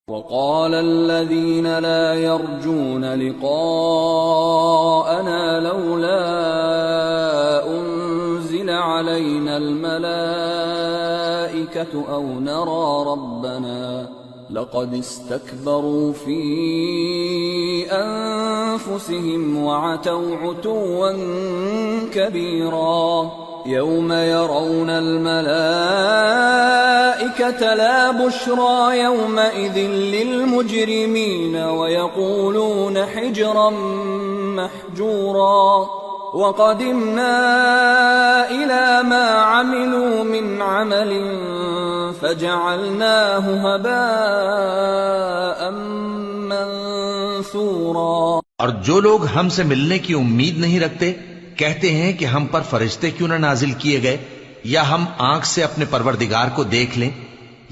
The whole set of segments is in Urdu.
وقال الذين لا يرجون لقاءنا لولا أنزل علينا الملائكة أو نرى ربنا لقد استكبروا في أنفسهم وعتوا عتوا كبيرا يوم يرون الملائكة لا بشرى يومئذ للمجرمين ويقولون حجرا محجورا وقدمنا إلى ما عملوا من عمل فجعلناه هباء منثورا۔ اور جو لوگ ہم سے ملنے کی امید نہیں رکھتے کہتے ہیں کہ ہم پر فرشتے کیوں نہ نازل کیے گئے یا ہم آنکھ سے اپنے پروردگار کو دیکھ لیں،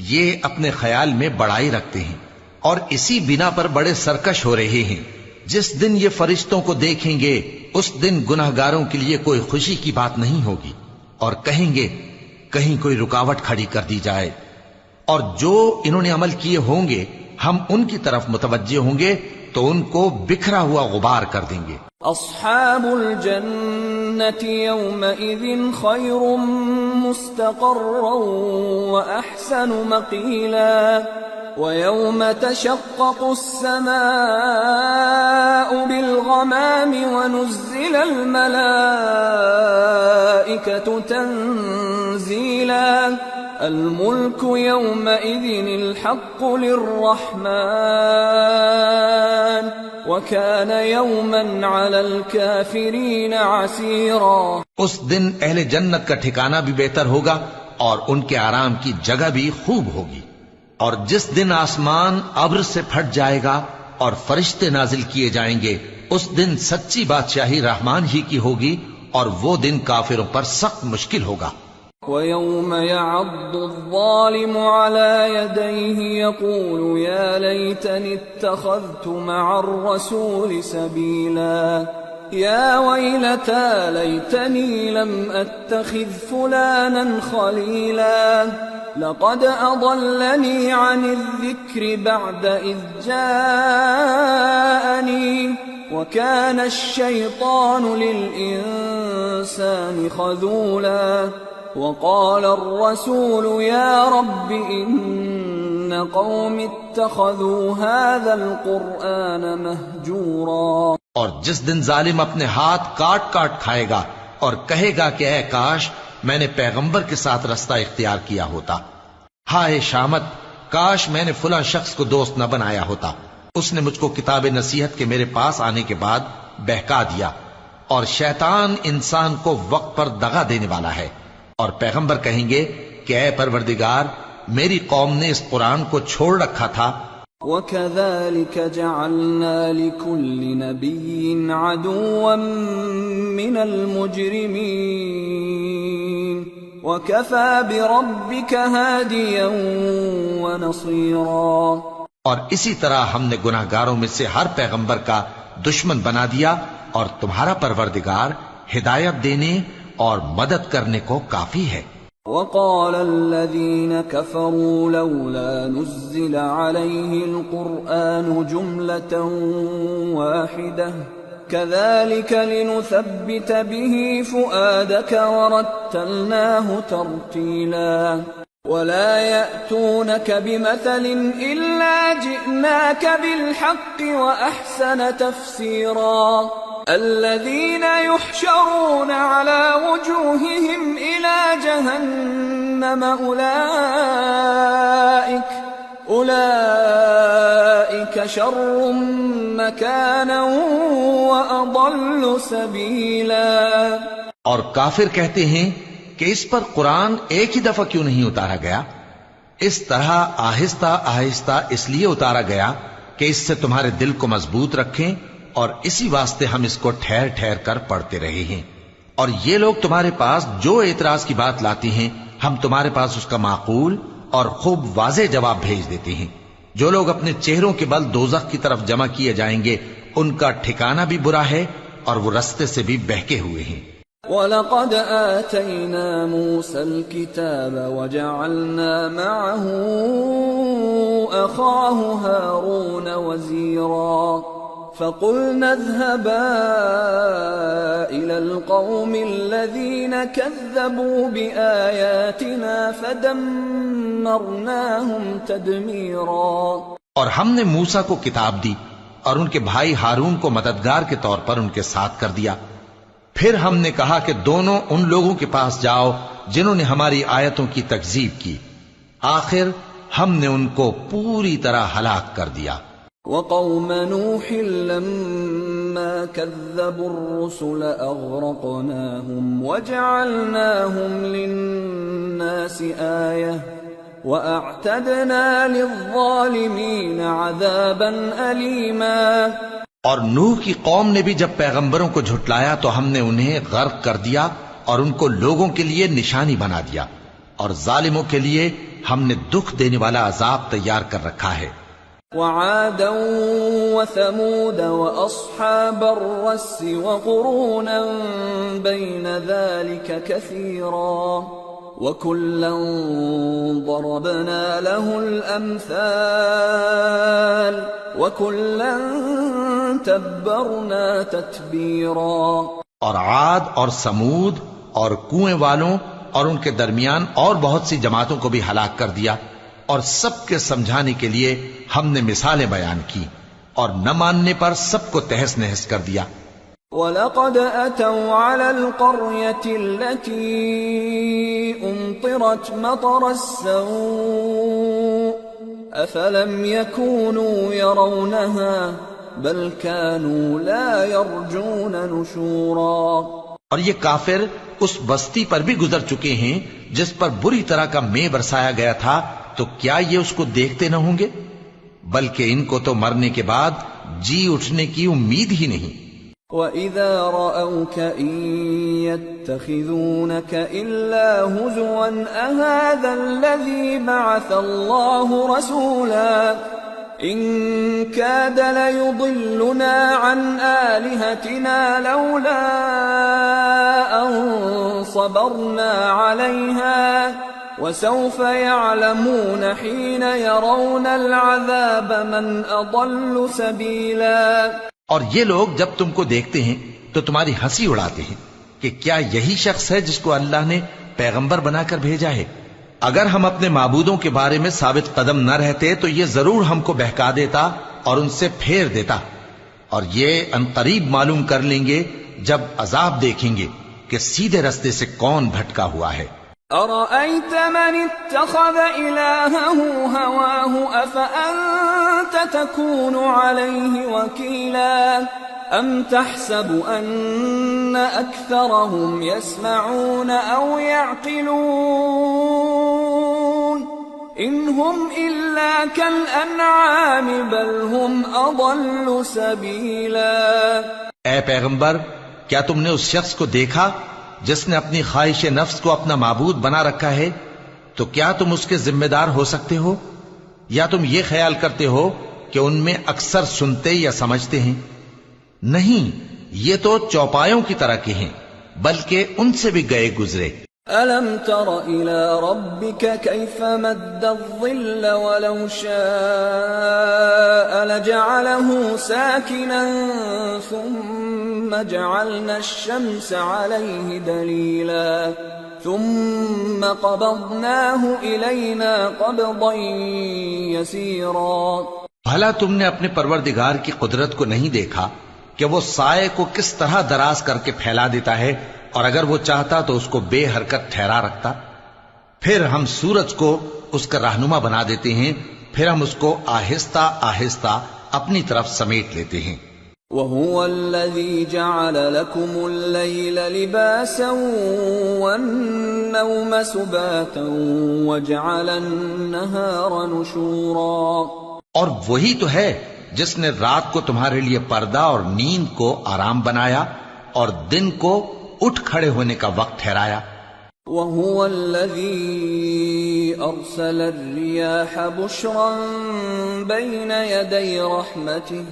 یہ اپنے خیال میں بڑائی رکھتے ہیں اور اسی بنا پر بڑے سرکش ہو رہے ہیں۔ جس دن یہ فرشتوں کو دیکھیں گے اس دن گناہگاروں کے لیے کوئی خوشی کی بات نہیں ہوگی اور کہیں گے کہیں کوئی رکاوٹ کھڑی کر دی جائے، اور جو انہوں نے عمل کیے ہوں گے ہم ان کی طرف متوجہ ہوں گے تو ان کو بکھرا ہوا غبار کر دیں گے۔ اصحاب الجنة يومئذ خير مستقرا واحسن مقيلا ويوم تشقق السماء بالغمام ونزل الملائكة تنزيلا الملك يومئذ الحق للرحمن وكان يوما على الكافرين عسيرا۔ اس دن اہل جنت کا ٹھکانہ بھی بہتر ہوگا اور ان کے آرام کی جگہ بھی خوب ہوگی۔ اور جس دن آسمان ابر سے پھٹ جائے گا اور فرشتے نازل کیے جائیں گے اس دن سچی بادشاہی رحمان ہی کی ہوگی اور وہ دن کافروں پر سخت مشکل ہوگا۔ وَيَوْمَ يَعَضُّ الظَّالِمُ عَلَى يَدَيْهِ يَقُولُ يَا لَيْتَنِي اتَّخَذْتُ مَعَ الرَّسُولِ سَبِيلًا يَا وَيْلَتَى لَيْتَنِي لَمْ أَتَّخِذْ فُلَانًا خَلِيلًا لقد أضلني عن الذكر بعد إذ جاءني وكان الشيطان للإنسان خذولا وقال الرسول يا رب إن قوم اتخذوا هذا القرآن مهجورا۔ اور جس دن ظالم اپنے ہاتھ کاٹ کاٹ کھائے گا اور کہے گا کہ اے کاش میں نے پیغمبر کے ساتھ رستہ اختیار کیا ہوتا، ہائے شامت کاش میں نے فلاں شخص کو دوست نہ بنایا ہوتا، اس نے مجھ کو کتاب نصیحت کے میرے پاس آنے کے بعد بہکا دیا۔ اور شیطان انسان کو وقت پر دغا دینے والا ہے، اور پیغمبر کہیں گے کہ اے پروردگار میری قوم نے اس قرآن کو چھوڑ رکھا تھا۔ وَكَذَلِكَ جَعَلْنَا لِكُلِّ نَبِيٍّ عَدُوًّا مِّنَ الْمُجْرِمِينَ وَكَفَى بِرَبِّكَ هَادِيًا وَنَصِيرًا۔ اور اسی طرح ہم نے گناہگاروں میں سے ہر پیغمبر کا دشمن بنا دیا، اور تمہارا پروردگار ہدایت دینے اور مدد کرنے کو کافی ہے۔ وقال الذين كفروا لولا نزل عليه القرآن جملة واحدة كذلك لنثبت به فؤادك ورتلناه ترتيلا ولا يأتونك بمثل إلا جئناك بالحق وأحسن تفسيرا الذين يحشرون على وجوههم إلى جهنم أولئك شر مكانا وأضل سبيلا۔ اور کافر کہتے ہیں کہ اس پر قرآن ایک ہی دفعہ کیوں نہیں اتارا گیا؟ اس طرح آہستہ آہستہ اس لیے اتارا گیا کہ اس سے تمہارے دل کو مضبوط رکھیں، اور اسی واسطے ہم اس کو ٹھہر ٹھہر کر پڑھتے رہے ہیں۔ اور یہ لوگ تمہارے پاس جو اعتراض کی بات لاتی ہیں ہم تمہارے پاس اس کا معقول اور خوب واضح جواب بھیج دیتے ہیں۔ جو لوگ اپنے چہروں کے بل دوزخ کی طرف جمع کیے جائیں گے ان کا ٹھکانہ بھی برا ہے اور وہ رستے سے بھی بہکے ہوئے ہیں۔ وَلَقَدْ آتَيْنَا مُوسَى الْكِتَابَ وَجَعَلْنَا مَعَهُ أَخَاهُ هَارُونَ وَزِيرًا فَقُلْنَا اذْهَبَا إِلَى الْقَوْمِ الَّذِينَ كَذَّبُوا بِآيَاتِنَا فَدَمَّرْنَاهُمْ تَدْمِيرًا۔ اور ہم نے موسیٰ کو کتاب دی اور ان کے بھائی ہارون کو مددگار کے طور پر ان کے ساتھ کر دیا۔ پھر ہم نے کہا کہ دونوں ان لوگوں کے پاس جاؤ جنہوں نے ہماری آیتوں کی تکذیب کی، آخر ہم نے ان کو پوری طرح ہلاک کر دیا۔ وَقَوْمَ نُوحٍ لَمَّا كَذَّبُوا الرُّسُلَ أَغْرَقْنَاهُمْ وَجَعَلْنَاهُمْ لِلنَّاسِ آيَةً وَأَعْتَدْنَا لِلظَّالِمِينَ عَذَابًا أَلِيمًا۔ اور نوح کی قوم نے بھی جب پیغمبروں کو جھٹلایا تو ہم نے انہیں غرق کر دیا اور ان کو لوگوں کے لیے نشانی بنا دیا، اور ظالموں کے لیے ہم نے دکھ دینے والا عذاب تیار کر رکھا ہے۔ وعادا وثمود وأصحاب الرس وقرونا بين ذلك كثيرا وكلا ضربنا له الأمثال وكلا تبرنا تتبیرا۔ اور عاد اور سمود اور کنویں والوں اور ان کے درمیان اور بہت سی جماعتوں کو بھی ہلاک کر دیا، اور سب کے سمجھانے کے لیے ہم نے مثالیں بیان کی، اور نہ ماننے پر سب کو تہس نہس کر دیا۔ وَلَقَدْ أَتَوْا عَلَى الْقَرْيَةِ الَّتِي أُمْطِرَتْ مَطَرَ السَّوْءِ أَفَلَمْ يَكُونُوا يَرَوْنَهَا بَلْ كَانُوا لَا يَرْجُونَ نُشُورًا۔ اور یہ کافر اس بستی پر بھی گزر چکے ہیں جس پر بری طرح کا مے برسایا گیا تھا، تو کیا یہ اس کو دیکھتے نہ ہوں گے؟ بلکہ ان کو تو مرنے کے بعد جی اٹھنے کی امید ہی نہیں۔ وَإِذَا رَأَوْكَ إِن يَتَّخِذُونَكَ إِلَّا هُزُوًا أَهَذَا الَّذِي بَعَثَ اللَّهُ رَسُولًا إِن كَادَ لَيُضِلُّنَا عَنْ آلِهَتِنَا لَوْلَا أَن صَبَرْنَا عَلَيْهَا وَسَوْفَ يَعْلَمُونَ حِينَ يَرَوْنَ الْعَذَابَ مَنْ أَضَلُّ سَبِيلًا۔ اور یہ لوگ جب تم کو دیکھتے ہیں تو تمہاری ہنسی اڑاتے ہیں کہ کیا یہی شخص ہے جس کو اللہ نے پیغمبر بنا کر بھیجا ہے؟ اگر ہم اپنے معبودوں کے بارے میں ثابت قدم نہ رہتے تو یہ ضرور ہم کو بہکا دیتا اور ان سے پھیر دیتا، اور یہ عنقریب معلوم کر لیں گے جب عذاب دیکھیں گے کہ سیدھے رستے سے کون بھٹکا ہوا ہے۔ أَرَأَيْتَ مَنِ اتَّخَذَ إِلَٰهَهُ هَوَاهُ أَفَأَنتَ تَكُونُ عَلَيْهِ وَكِيلًا أَمْ تَحْسَبُ أَنَّ أَكْثَرَهُمْ يَسْمَعُونَ أَوْ يَعْقِلُونَ إِنْ هُمْ إِلَّا كَالْأَنْعَامِ بَلْ هُمْ أَضَلُّ سَبِيلًا۔ اے پیغمبر، کیا تم نے اس شخص کو دیکھا جس نے اپنی خواہش نفس کو اپنا معبود بنا رکھا ہے؟ تو کیا تم اس کے ذمہ دار ہو سکتے ہو؟ یا تم یہ خیال کرتے ہو کہ ان میں اکثر سنتے یا سمجھتے ہیں؟ نہیں، یہ تو چوپایوں کی طرح کے ہیں، بلکہ ان سے بھی گئے گزرے۔ أَلَمْ تَرَ إِلَى رَبِّكَ كَيْفَ مَدَّ الظِّلَّ وَلَوْ شَاءَ لَجَعَلَهُ سَاكِنًا ثُمَّ جَعَلْنَا الشَّمْسَ عَلَيْهِ دَلِيلًا ثُمَّ قَبَضْنَاهُ إِلَيْنَا قَبْضًا يَسِيرًا۔ بھلا تم نے اپنے پروردگار کی قدرت کو نہیں دیکھا کہ وہ سائے کو کس طرح دراز کر کے پھیلا دیتا ہے، اور اگر وہ چاہتا تو اس کو بے حرکت ٹھہرا رکھتا؟ پھر ہم سورج کو اس کا رہنما بنا دیتے ہیں، پھر ہم اس کو آہستہ آہستہ اپنی طرف سمیٹ لیتے ہیں۔ وَهُوَ الَّذِي جَعَلَ لَكُمُ اللَّيْلَ لِبَاسًا وَالنَّوْمَ سُبَاتًا وَجَعَلَ النَّهَارَ نُشُورًا۔ اور وہی تو ہے جس نے رات کو تمہارے لیے پردہ اور نیند کو آرام بنایا اور دن کو اٹھ کھڑے ہونے کا وقت ٹھہرایا۔ وَهُوَ الَّذِي أَرْسَلَ الرِّيَاحَ بُشْرًا بَيْنَ يَدَيْ رَحْمَتِهِ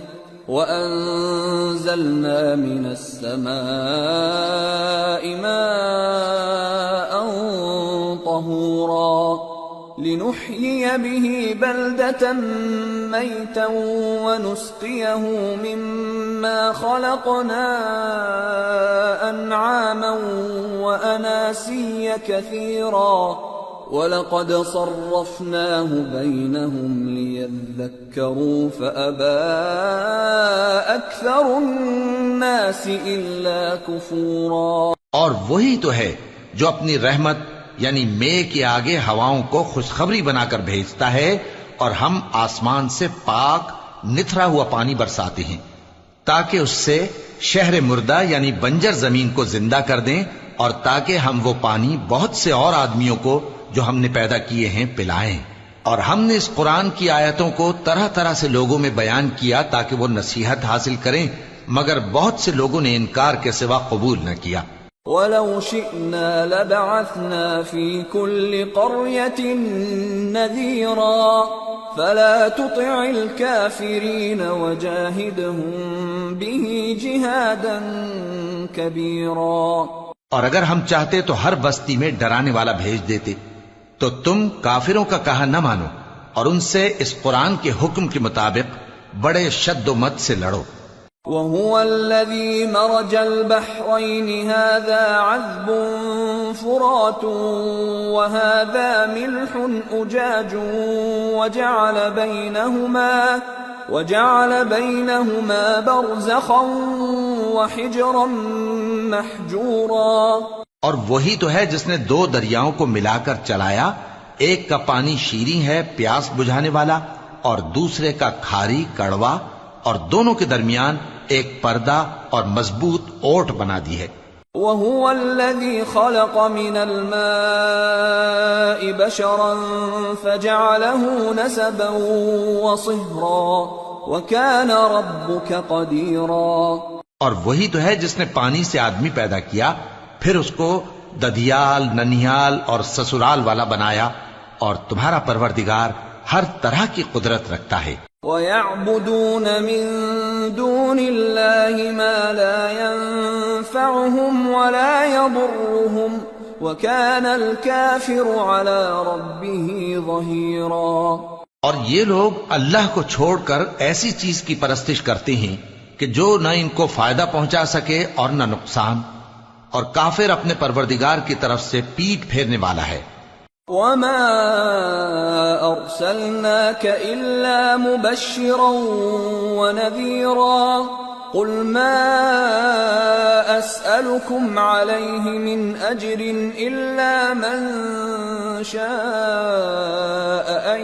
وَأَنزَلْنَا مِنَ السَّمَاءِ مَاءً طَهُورًا لِنُحْيِيَ بِهِ بَلْدَةً مَيْتًا وَنُسْقِيَهُ مِمَّا خَلَقْنَا أَنْعَامًا وَأَنَاسِيَّ كَثِيرًا وَلَقَدْ صَرَّفْنَاهُ بَيْنَهُمْ لِيَذَّكَّرُوا فَأَبَى أَكْثَرُ النَّاسِ إِلَّا كُفُورًا۔ اور وہی تو ہے جو اپنی رحمت یعنی مے کے آگے ہواؤں کو خوشخبری بنا کر بھیجتا ہے، اور ہم آسمان سے پاک نتھرا ہوا پانی برساتے ہیں تاکہ اس سے شہر مردہ یعنی بنجر زمین کو زندہ کر دیں، اور تاکہ ہم وہ پانی بہت سے اور آدمیوں کو جو ہم نے پیدا کیے ہیں پلائیں۔ اور ہم نے اس قرآن کی آیتوں کو طرح طرح سے لوگوں میں بیان کیا تاکہ وہ نصیحت حاصل کریں، مگر بہت سے لوگوں نے انکار کے سوا قبول نہ کیا۔ وَلَوْ شِئْنَا لَبَعَثْنَا فِي كُلِّ قَرْيَةٍ نَذِيرًا فَلَا تُطِعِ الْكَافِرِينَ وَجَاهِدْهُمْ بِهِ جِهَادًا كَبِيرًا۔ اور اگر ہم چاہتے تو ہر بستی میں ڈرانے والا بھیج دیتے، تو تم کافروں کا کہا نہ مانو اور ان سے اس قرآن کے حکم کے مطابق بڑے شد و مت سے لڑو۔ وَهُوَ الَّذِي مَرَجَ الْبَحْرَيْنِ هَذَا عَذْبٌ فُرَاتٌ وَهَذَا مِلْحٌ أُجَاجٌ وَجَعَلَ بَيْنَهُمَا بَرْزَخًا وَحِجْرًا مَحْجُورًا۔ اور وہی تو ہے جس نے دو دریاؤں کو ملا کر چلایا، ایک کا پانی شیریں ہے پیاس بجھانے والا، اور دوسرے کا کھاری کڑوا، اور دونوں کے درمیان ایک پردہ اور مضبوط اوٹ بنا دی ہے۔ وَهُوَ الَّذِي خَلَقَ مِنَ الْمَاءِ بَشَرًا فَجَعَلَهُ نَسَبًا وَصِهْرًا وَكَانَ رَبُّكَ قَدِيرًا۔ اور وہی تو ہے جس نے پانی سے آدمی پیدا کیا، پھر اس کو ددیال، ننیال اور سسرال والا بنایا، اور تمہارا پروردگار ہر طرح کی قدرت رکھتا ہے۔ وَيَعْبُدُونَ مِن دُونِ اللَّهِ مَا لَا يَنفَعُهُمْ وَلَا يَضُرُّهُمْ وَكَانَ الْكَافِرُ عَلَى رَبِّهِ ظَهِيرًا۔ اور یہ لوگ اللہ کو چھوڑ کر ایسی چیز کی پرستش کرتے ہیں کہ جو نہ ان کو فائدہ پہنچا سکے اور نہ نقصان، اور کافر اپنے پروردگار کی طرف سے پیٹ پھیرنے والا ہے۔ وَمَا أَرْسَلْنَاكَ إِلَّا مُبَشِّرًا وَنَذِيرًا قُلْ مَا أَسْأَلُكُمْ عَلَيْهِ مِنْ أَجْرٍ إِلَّا مَنْ شَاءَ أَنْ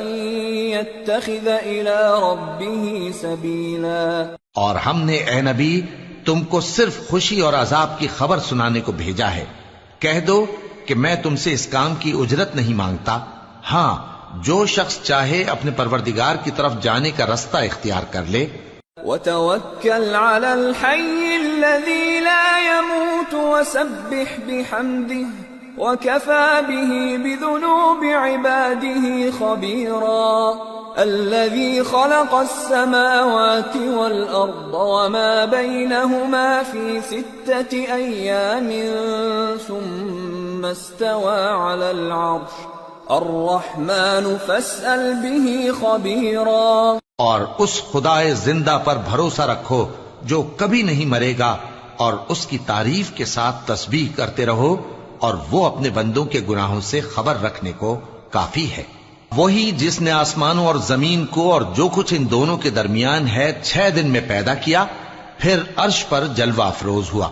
يَتَّخِذَ إِلَى رَبِّهِ سَبِيلًا۔ اور ہم نے اے نبی تم کو صرف خوشی اور عذاب کی خبر سنانے کو بھیجا ہے۔ کہہ دو کہ میں تم سے اس کام کی اجرت نہیں مانگتا، ہاں جو شخص چاہے اپنے پروردگار کی طرف جانے کا رستہ اختیار کر لے۔ وَتَوَكَّلْ عَلَى الْحَيِّ الَّذِي لَا يَمُوتُ وَسَبِّحْ بِحَمْدِهِ وَكَفَى بِهِ بِذُنُوبِ عِبَادِهِ خَبِيرًا۔ الَّذِي خَلَقَ السَّمَاوَاتِ وَالْأَرْضَ وَمَا بَيْنَهُمَا فِي 6 أَيَّامٍ ثُمَّ اسْتَوَى عَلَى الْعَرْشِ الرَّحْمَنُ فَاسْأَلْ بِهِ خَبِيرًا۔ اور اس خدائے زندہ پر بھروسہ رکھو جو کبھی نہیں مرے گا، اور اس کی تعریف کے ساتھ تسبیح کرتے رہو، اور وہ اپنے بندوں کے گناہوں سے خبر رکھنے کو کافی ہے۔ وہی جس نے آسمانوں اور زمین کو اور جو کچھ ان دونوں کے درمیان ہے 6 دن میں پیدا کیا، پھر عرش پر جلوہ افروز ہوا۔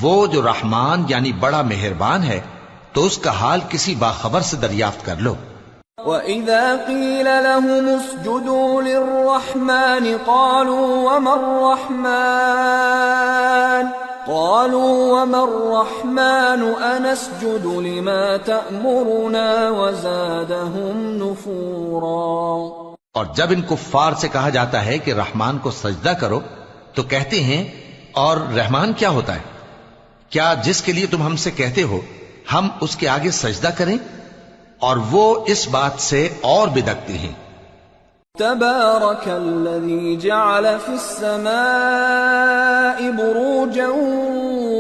وہ جو رحمان یعنی بڑا مہربان ہے، تو اس کا حال کسی باخبر سے دریافت کر لو۔ وَإِذَا قِيلَ لَهُمُ اسْجُدُوا لِلرَّحْمَنِ قَالُوا وَمَا الرَّحْمَنُ أَنَسْجُدُ لِمَا تَأْمُرُنَا وَزَادَهُمْ نُفُورًا۔ اور جب ان کفار سے کہا جاتا ہے کہ رحمان کو سجدہ کرو، تو کہتے ہیں اور رحمان کیا ہوتا ہے؟ کیا جس کے لیے تم ہم سے کہتے ہو ہم اس کے آگے سجدہ کریں؟ اور وہ اس بات سے اور بدکتے ہیں تبارك الذي جعل في السماء بروجا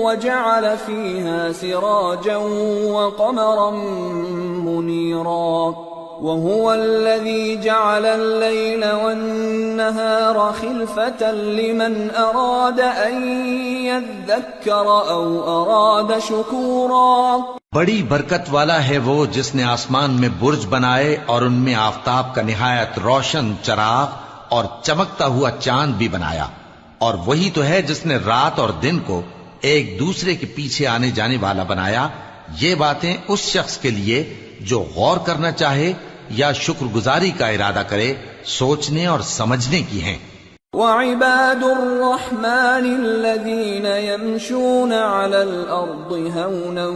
وجعل فيها سراجا وقمرا منيرا وهو الذي جعل الليل والنهار خلفة لمن أراد أن يذكر أو أراد شكورا. بڑی برکت والا ہے وہ جس نے آسمان میں برج بنائے اور ان میں آفتاب کا نہایت روشن چراغ اور چمکتا ہوا چاند بھی بنایا، اور وہی تو ہے جس نے رات اور دن کو ایک دوسرے کے پیچھے آنے جانے والا بنایا. یہ باتیں اس شخص کے لیے جو غور کرنا چاہے یا شکر گزاری کا ارادہ کرے سوچنے اور سمجھنے کی ہیں. وعباد الرحمن الذين يمشون على الأرض هونا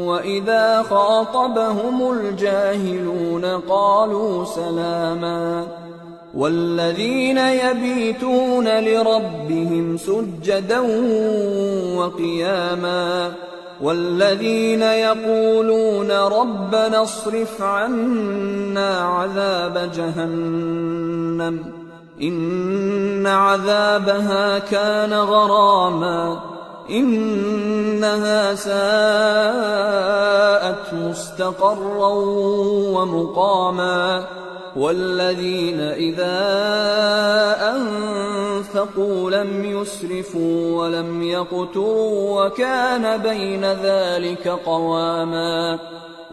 وإذا خاطبهم الجاهلون قالوا سلاما والذين يبيتون لربهم سجدا وقياما والذين يقولون ربنا اصرف عنا عذاب جهنم إن عذابها كان غراما إنها ساءت مستقرا ومقاما والذين إذا أنفقوا لم يسرفوا ولم يقتروا وكان بين ذلك قواما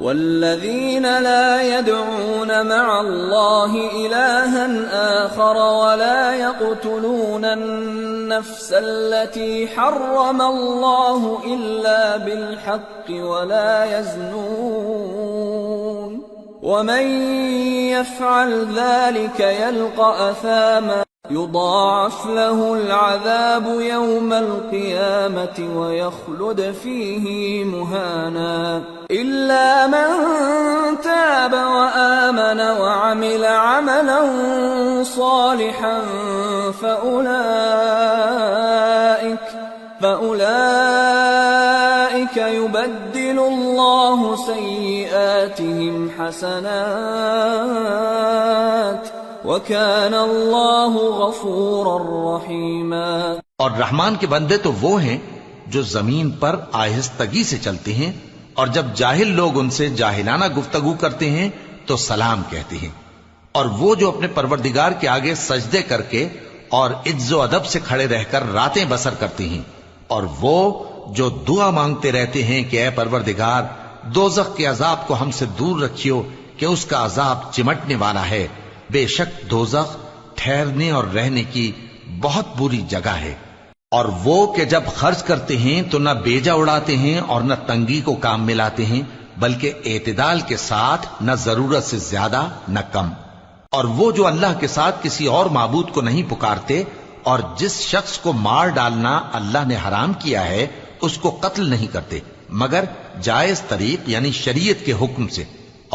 والذين لا يدعون مع الله إلها آخر ولا يقتلون النفس التي حرم الله إلا بالحق ولا يزنون ومن يفعل ذلك يلقى أثاما يضاعف له العذاب يوم القيامة ويخلد فيه مهانا إلا من تاب وآمن وعمل عملا صالحا فأولئك يبدل الله سيئاتهم حسنات وَكَانَ اللَّهُ غَفُورًا رَحِيمًا. اور رحمان کے بندے تو وہ ہیں جو زمین پر آہستگی سے چلتے ہیں، اور جب جاہل لوگ ان سے جاہلانہ گفتگو کرتے ہیں تو سلام کہتے ہیں، اور وہ جو اپنے پروردگار کے آگے سجدے کر کے اور عز و ادب سے کھڑے رہ کر راتیں بسر کرتے ہیں، اور وہ جو دعا مانگتے رہتے ہیں کہ اے پروردگار دوزخ کے عذاب کو ہم سے دور رکھیو کہ اس کا عذاب چمٹنے والا ہے. بے شک دوزخ ٹھہرنے اور رہنے کی بہت بری جگہ ہے. اور وہ کہ جب خرچ کرتے ہیں تو نہ بیجا اڑاتے ہیں اور نہ تنگی کو کام میں لاتے ہیں، بلکہ اعتدال کے ساتھ نہ ضرورت سے زیادہ نہ کم. اور وہ جو اللہ کے ساتھ کسی اور معبود کو نہیں پکارتے، اور جس شخص کو مار ڈالنا اللہ نے حرام کیا ہے اس کو قتل نہیں کرتے مگر جائز طریق یعنی شریعت کے حکم سے،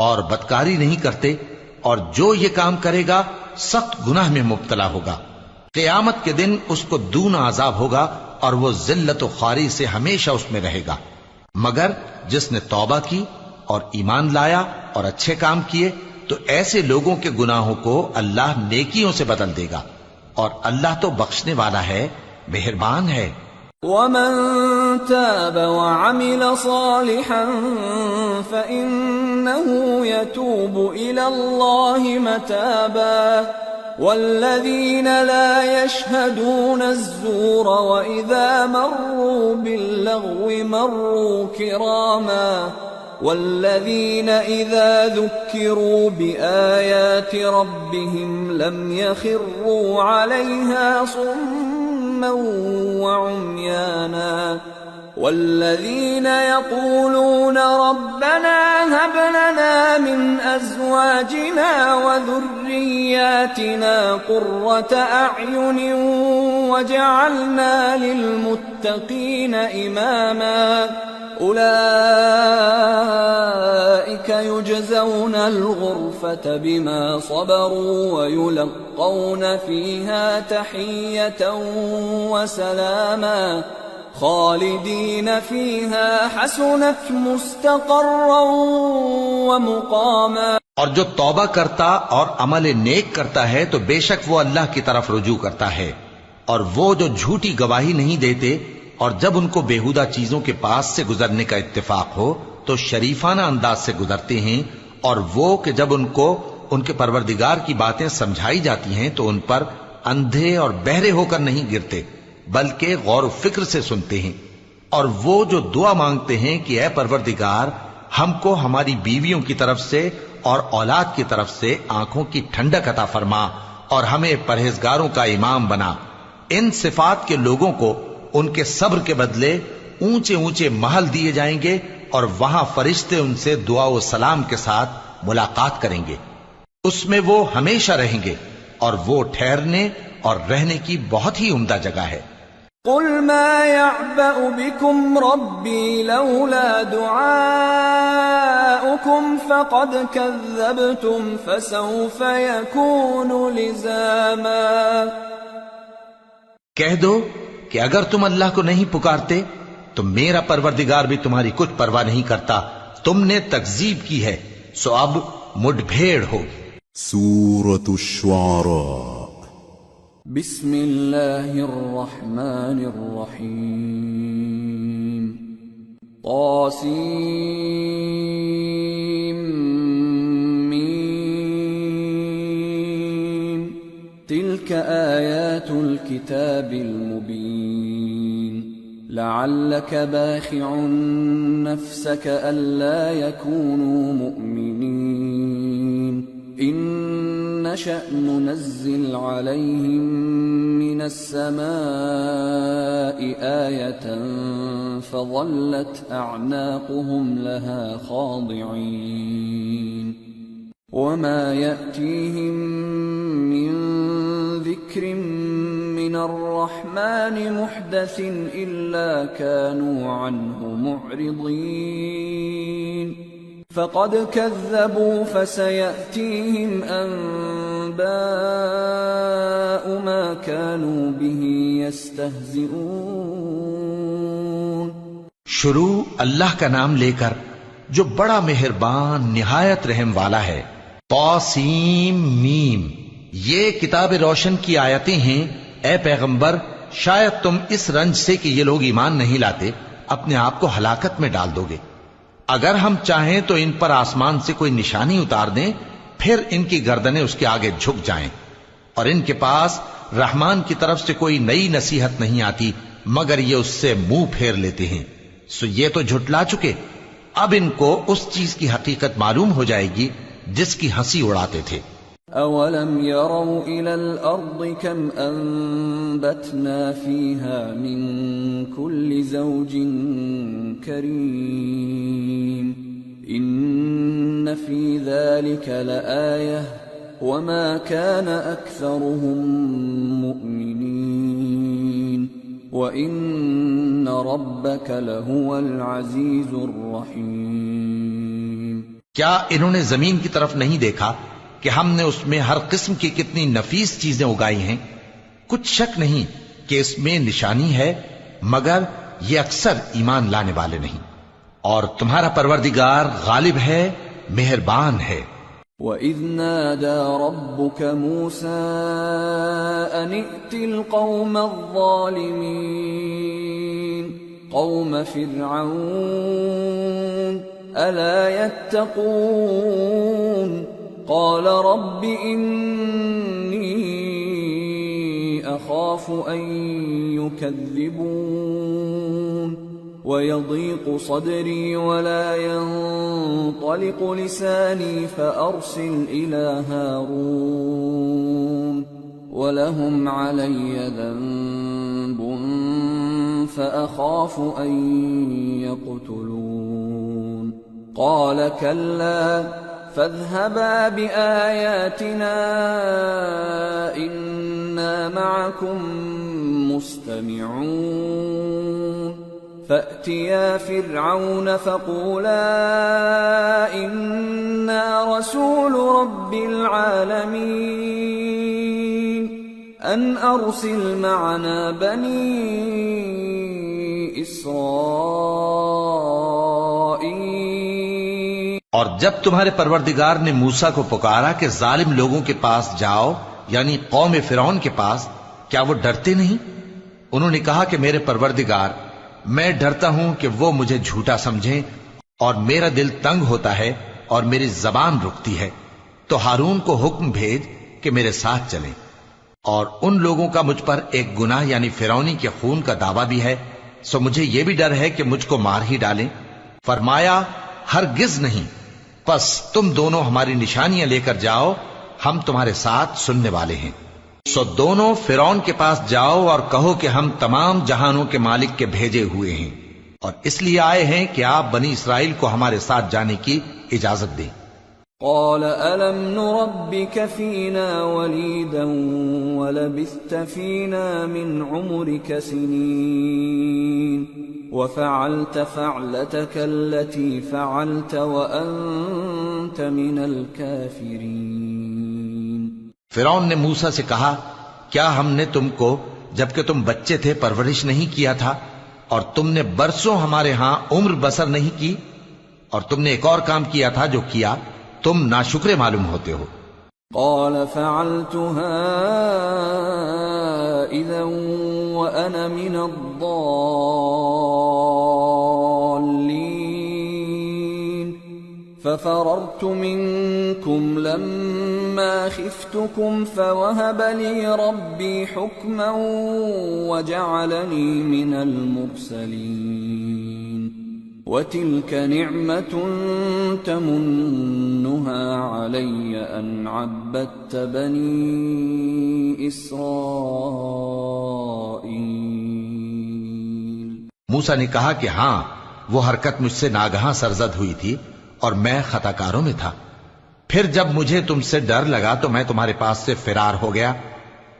اور بدکاری نہیں کرتے، اور جو یہ کام کرے گا سخت گناہ میں مبتلا ہوگا. قیامت کے دن اس کو دونا عذاب ہوگا اور وہ ذلت و خواری سے ہمیشہ اس میں رہے گا. مگر جس نے توبہ کی اور ایمان لایا اور اچھے کام کیے تو ایسے لوگوں کے گناہوں کو اللہ نیکیوں سے بدل دے گا، اور اللہ تو بخشنے والا ہے، مہربان ہے. وَمَن تَابَ وَعَمِلَ صَالِحًا فَإِنَّهُ يَتُوبُ إِلَى اللَّهِ مَتَابًا وَالَّذِينَ لَا يَشْهَدُونَ الزُّورَ وَإِذَا مَرُّوا بِاللَّغْوِ مَرُّوا كِرَامًا وَالَّذِينَ إِذَا ذُكِّرُوا بِآيَاتِ رَبِّهِمْ لَمْ يَخِرُّوا عَلَيْهَا صُمًّا وَعُمْيَانًا وَالَّذِينَ يَقُولُونَ رَبَّنَا هَبْ لَنَا مِنْ أَزْوَاجِنَا وَذُرِّيَّاتِنَا قُرَّةَ أَعْيُنٍ وَاجْعَلْنَا لِلْمُتَّقِينَ إِمَامًا أُولَئِكَ يُجْزَوْنَ الْغُرْفَةَ بِمَا صَبَرُوا وَيُلَقَّوْنَ فِيهَا تَحِيَّةً وَسَلَامًا خالدین فیہا حسنت مستقرا ومقاما. اور جو توبہ کرتا اور عمل نیک کرتا ہے تو بے شک وہ اللہ کی طرف رجوع کرتا ہے، اور وہ جو جھوٹی گواہی نہیں دیتے اور جب ان کو بیہودہ چیزوں کے پاس سے گزرنے کا اتفاق ہو تو شریفانہ انداز سے گزرتے ہیں، اور وہ کہ جب ان کو ان کے پروردگار کی باتیں سمجھائی جاتی ہیں تو ان پر اندھے اور بہرے ہو کر نہیں گرتے بلکہ غور و فکر سے سنتے ہیں، اور وہ جو دعا مانگتے ہیں کہ اے پروردگار ہم کو ہماری بیویوں کی طرف سے اور اولاد کی طرف سے آنکھوں کی ٹھنڈک عطا فرما اور ہمیں پرہیزگاروں کا امام بنا، ان صفات کے لوگوں کو ان کے صبر کے بدلے اونچے اونچے محل دیے جائیں گے، اور وہاں فرشتے ان سے دعا و سلام کے ساتھ ملاقات کریں گے، اس میں وہ ہمیشہ رہیں گے، اور وہ ٹھہرنے اور رہنے کی بہت ہی عمدہ جگہ ہے۔ قل ما يعبأ بكم ربي لولا دعاؤكم فقد كذبتم فسوف يكون لزاما۔ کہہ دو کہ اگر تم اللہ کو نہیں پکارتے تو میرا پروردگار بھی تمہاری کچھ پرواہ نہیں کرتا، تم نے تکذیب کی ہے سو اب مڈ بھیڑ ہوگی۔ سورة الشعراء۔ بسم اللہ الرحمن الرحیم۔ طاسیم میم۔ تلك آیات الكتاب المبین۔ لعلك باخع نفسك ألا يكونوا مؤمنين إن نشأ ننزل عليهم من السماء آية فظلت أعناقهم لها خاضعين وما يأتيهم من ذكر من الرحمن محدث إلا كانوا عنه معرضين فقد كذبوا فسيأتيهم أنباء ما كانوا به يستهزئون۔ شروع اللہ کا نام لے کر جو بڑا مہربان نہایت رحم والا ہے۔ طاسیم میم، یہ کتاب روشن کی آیتیں ہیں۔ اے پیغمبر شاید تم اس رنج سے کہ یہ لوگ ایمان نہیں لاتے اپنے آپ کو ہلاکت میں ڈال دو گے۔ اگر ہم چاہیں تو ان پر آسمان سے کوئی نشانی اتار دیں پھر ان کی گردنیں اس کے آگے جھک جائیں، اور ان کے پاس رحمان کی طرف سے کوئی نئی نصیحت نہیں آتی مگر یہ اس سے منہ پھیر لیتے ہیں، سو یہ تو جھٹلا چکے، اب ان کو اس چیز کی حقیقت معلوم ہو جائے گی جس کی ہنسی اڑاتے تھے۔ أَوَلَمْ يَرَوْا إِلَى الْأَرْضِ كَمْ أَنبَتْنَا فِيهَا مِن كُلِّ زَوْجٍ كَرِيمٍ إِنَّ فِي ذَلِكَ لَآيَةً وَمَا كَانَ أَكْثَرُهُم مُؤْمِنِينَ وَإِنَّ رَبَّكَ لَهُوَ الْعَزِيزُ الرَّحِيمُ۔ کیا انہوں نے زمین کی طرف نہیں دیکھا کہ ہم نے اس میں ہر قسم کی کتنی نفیس چیزیں اگائی ہیں؟ کچھ شک نہیں کہ اس میں نشانی ہے مگر یہ اکثر ایمان لانے والے نہیں، اور تمہارا پروردگار غالب ہے، مہربان ہے۔ وَإِذْ نَادَى رَبُّكَ مُوسَىٰ أَنِ ائْتِ الْقَوْمَ الظَّالِمِينَ قَوْمَ فِرْعَوْنَ أَلَا يَتَّقُونَ قال رب إني أخاف أن يكذبون ويضيق صدري ولا ينطلق لساني فأرسل إلى هارون ولهم علي ذنب فأخاف أن يقتلون قال كلا فاذهبا بآياتنا إنا معكم مستمعون فأتيا فرعون فقولا إنا رسول رب العالمين أن أرسل معنا بني إسرائيل۔ اور جب تمہارے پروردگار نے موسیٰ کو پکارا کہ ظالم لوگوں کے پاس جاؤ، یعنی قوم فرعون کے پاس، کیا وہ ڈرتے نہیں؟ انہوں نے کہا کہ میرے پروردگار، میں ڈرتا ہوں کہ وہ مجھے جھوٹا سمجھیں، اور میرا دل تنگ ہوتا ہے اور میری زبان رکتی ہے، تو ہارون کو حکم بھیج کہ میرے ساتھ چلیں۔ اور ان لوگوں کا مجھ پر ایک گناہ یعنی فرعونی کے خون کا دعویٰ بھی ہے، سو مجھے یہ بھی ڈر ہے کہ مجھ کو مار ہی ڈالیں۔ فرمایا ہرگز نہیں، پس تم دونوں ہماری نشانیاں لے کر جاؤ، ہم تمہارے ساتھ سننے والے ہیں۔ سو دونوں فرعون کے پاس جاؤ اور کہو کہ ہم تمام جہانوں کے مالک کے بھیجے ہوئے ہیں، اور اس لیے آئے ہیں کہ آپ بنی اسرائیل کو ہمارے ساتھ جانے کی اجازت دیں۔ قال ألم نربك فينا وليدا ولبثت فينا من عمرك سنين وفعلت فعلتك التي فعلت وأنت من الكافرين۔ فرعون نے موسیٰ سے کہا، کیا ہم نے تم کو جبکہ تم بچے تھے پرورش نہیں کیا تھا، اور تم نے برسوں ہمارے ہاں عمر بسر نہیں کی، اور تم نے ایک اور کام کیا تھا جو کیا تم ناشکرے معلوم ہوتے ہو۔ قال فعلتها إذا وأنا من الضالين ففررت منكم لما خفتكم فوهب لي ربي حكما وجعلني من المرسلين وَتِلْكَ نِعْمَةٌ تَمُنُّهَا عَلَيَّ أَنْ عَبَّدتَّ بَنِي إِسْرَائِيلَ۔ موسیٰ نے کہا کہ ہاں، وہ حرکت مجھ سے ناگہاں سرزد ہوئی تھی اور میں خطا کاروں میں تھا۔ پھر جب مجھے تم سے ڈر لگا تو میں تمہارے پاس سے فرار ہو گیا،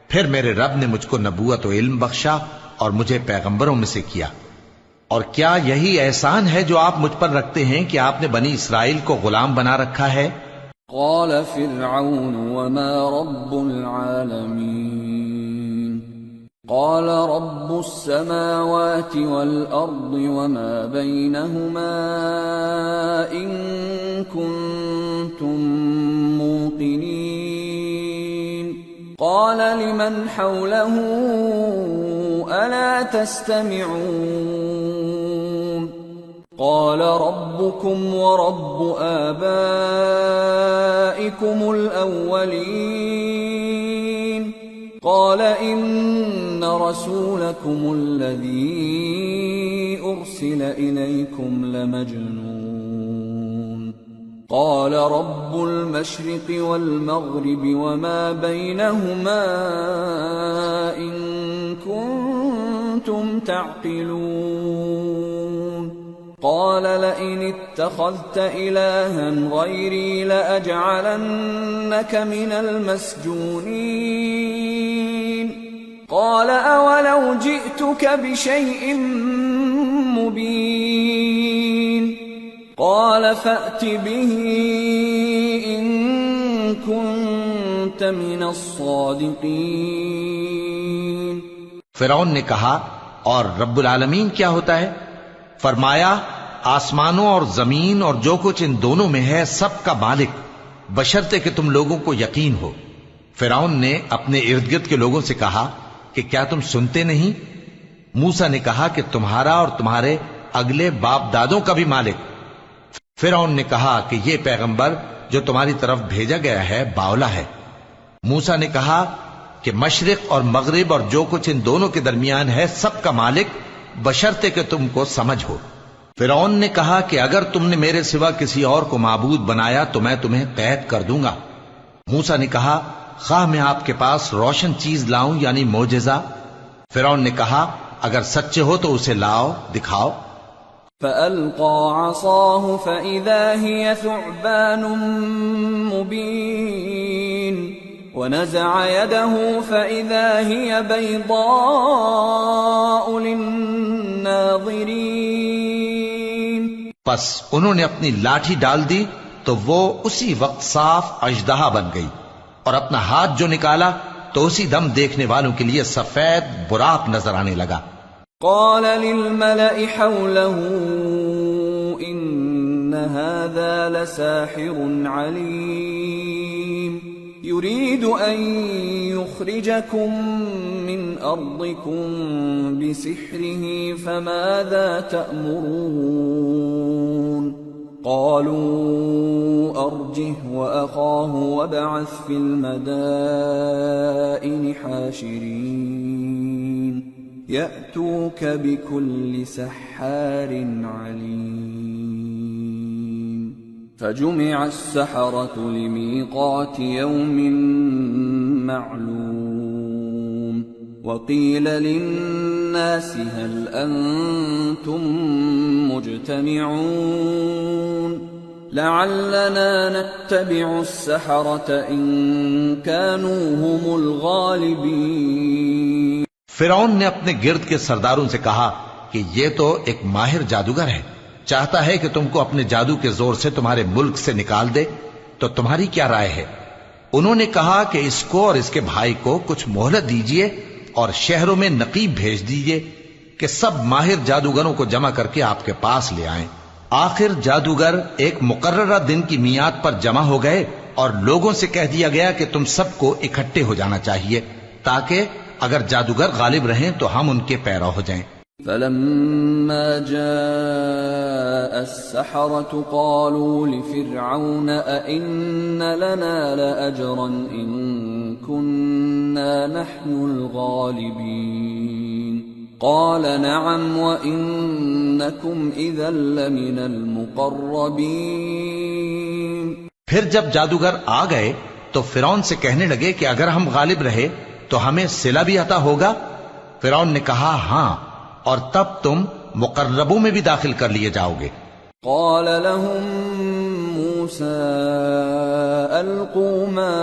پھر میرے رب نے مجھ کو نبوت و علم بخشا اور مجھے پیغمبروں میں سے کیا۔ اور کیا یہی احسان ہے جو آپ مجھ پر رکھتے ہیں کہ آپ نے بنی اسرائیل کو غلام بنا رکھا ہے؟ قال فرعون وما رب العالمين قال رب السماوات والأرض وما بينهما إن كنتم موقنين قال لمن حوله ألا تستمعون قال ربكم ورب آبائكم الأولين قال إن رسولكم الذي أرسل إليكم لمجنون قال رب المشرق والمغرب وما بينهما إن كنتم تعقلون قال لئن اتخذت إلها غيري لأجعلنك من المسجونين قال أولو جئتك بشيء مبين قال فأت به إن كنت من الصادقين۔ فرعون نے کہا، اور رب العالمین کیا ہوتا ہے؟ فرمایا، آسمانوں اور زمین اور جو کچھ ان دونوں میں ہے سب کا مالک، بشرطے کہ تم لوگوں کو یقین ہو۔ فرعون نے اپنے ارد گرد کے لوگوں سے کہا کہ کیا تم سنتے نہیں؟ موسیٰ نے کہا کہ تمہارا اور تمہارے اگلے باپ دادوں کا بھی مالک۔ فرعون نے کہا کہ یہ پیغمبر جو تمہاری طرف بھیجا گیا ہے باولا ہے۔ موسیٰ نے کہا کہ مشرق اور مغرب اور جو کچھ ان دونوں کے درمیان ہے سب کا مالک، بشرطے کہ تم کو سمجھ ہو۔ فرعون نے کہا کہ اگر تم نے میرے سوا کسی اور کو معبود بنایا تو میں تمہیں قید کر دوں گا۔ موسیٰ نے کہا، خواہ میں آپ کے پاس روشن چیز لاؤں یعنی معجزہ؟ فرعون نے کہا، اگر سچے ہو تو اسے لاؤ، دکھاؤ۔ فألقى عصاه فإذا هي ثعبان مبين ونزع يده فإذا هي بيضاء للناظرين۔ پس انہوں نے اپنی لاٹھی ڈال دی تو وہ اسی وقت صاف اژدہا بن گئی، اور اپنا ہاتھ جو نکالا تو اسی دم دیکھنے والوں کے لیے سفید براق نظر آنے لگا۔ قال للملأ حوله إن هذا لساحر عليم يريد أن يخرجكم من أرضكم بسحره فماذا تأمرون قالوا أرجه وأخاه وابعث في المدائن حاشرين يأتوك بكل سحار عليم فجمع السحرة لميقات يوم معلوم وقيل للناس هل أنتم مجتمعون لعلنا نتبع السحرة إن كانوا هم الغالبين. فرعون نے اپنے گرد کے سرداروں سے کہا کہ یہ تو ایک ماہر جادوگر ہے، چاہتا ہے کہ تم کو اپنے جادو کے زور سے تمہارے ملک سے نکال دے، تو تمہاری کیا رائے ہے؟ انہوں نے کہا کہ اس کو اور اس کے بھائی کو کچھ مہلت دیجئے اور شہروں میں نقیب بھیج دیجئے کہ سب ماہر جادوگروں کو جمع کر کے آپ کے پاس لے آئیں. آخر جادوگر ایک مقررہ دن کی میعاد پر جمع ہو گئے اور لوگوں سے کہہ دیا گیا کہ تم سب کو اکٹھے ہو جانا چاہیے تاکہ اگر جادوگر غالب رہیں تو ہم ان کے پیرو ہو جائیں. فلما جاء السحرة قالوا لفرعون أئن لنا لأجرا إن كنا نحن الغالبين قال نعم وإنكم إذا لمن المقربين. پھر جب جادوگر آ گئے تو فرعون سے کہنے لگے کہ اگر ہم غالب رہے تو ہمیں صلہ بھی عطا ہوگا. فرعون نے کہا ہاں، اور تب تم مقربوں میں بھی داخل کر لیے جاؤ گے. قال لهم موسى ألقوا ما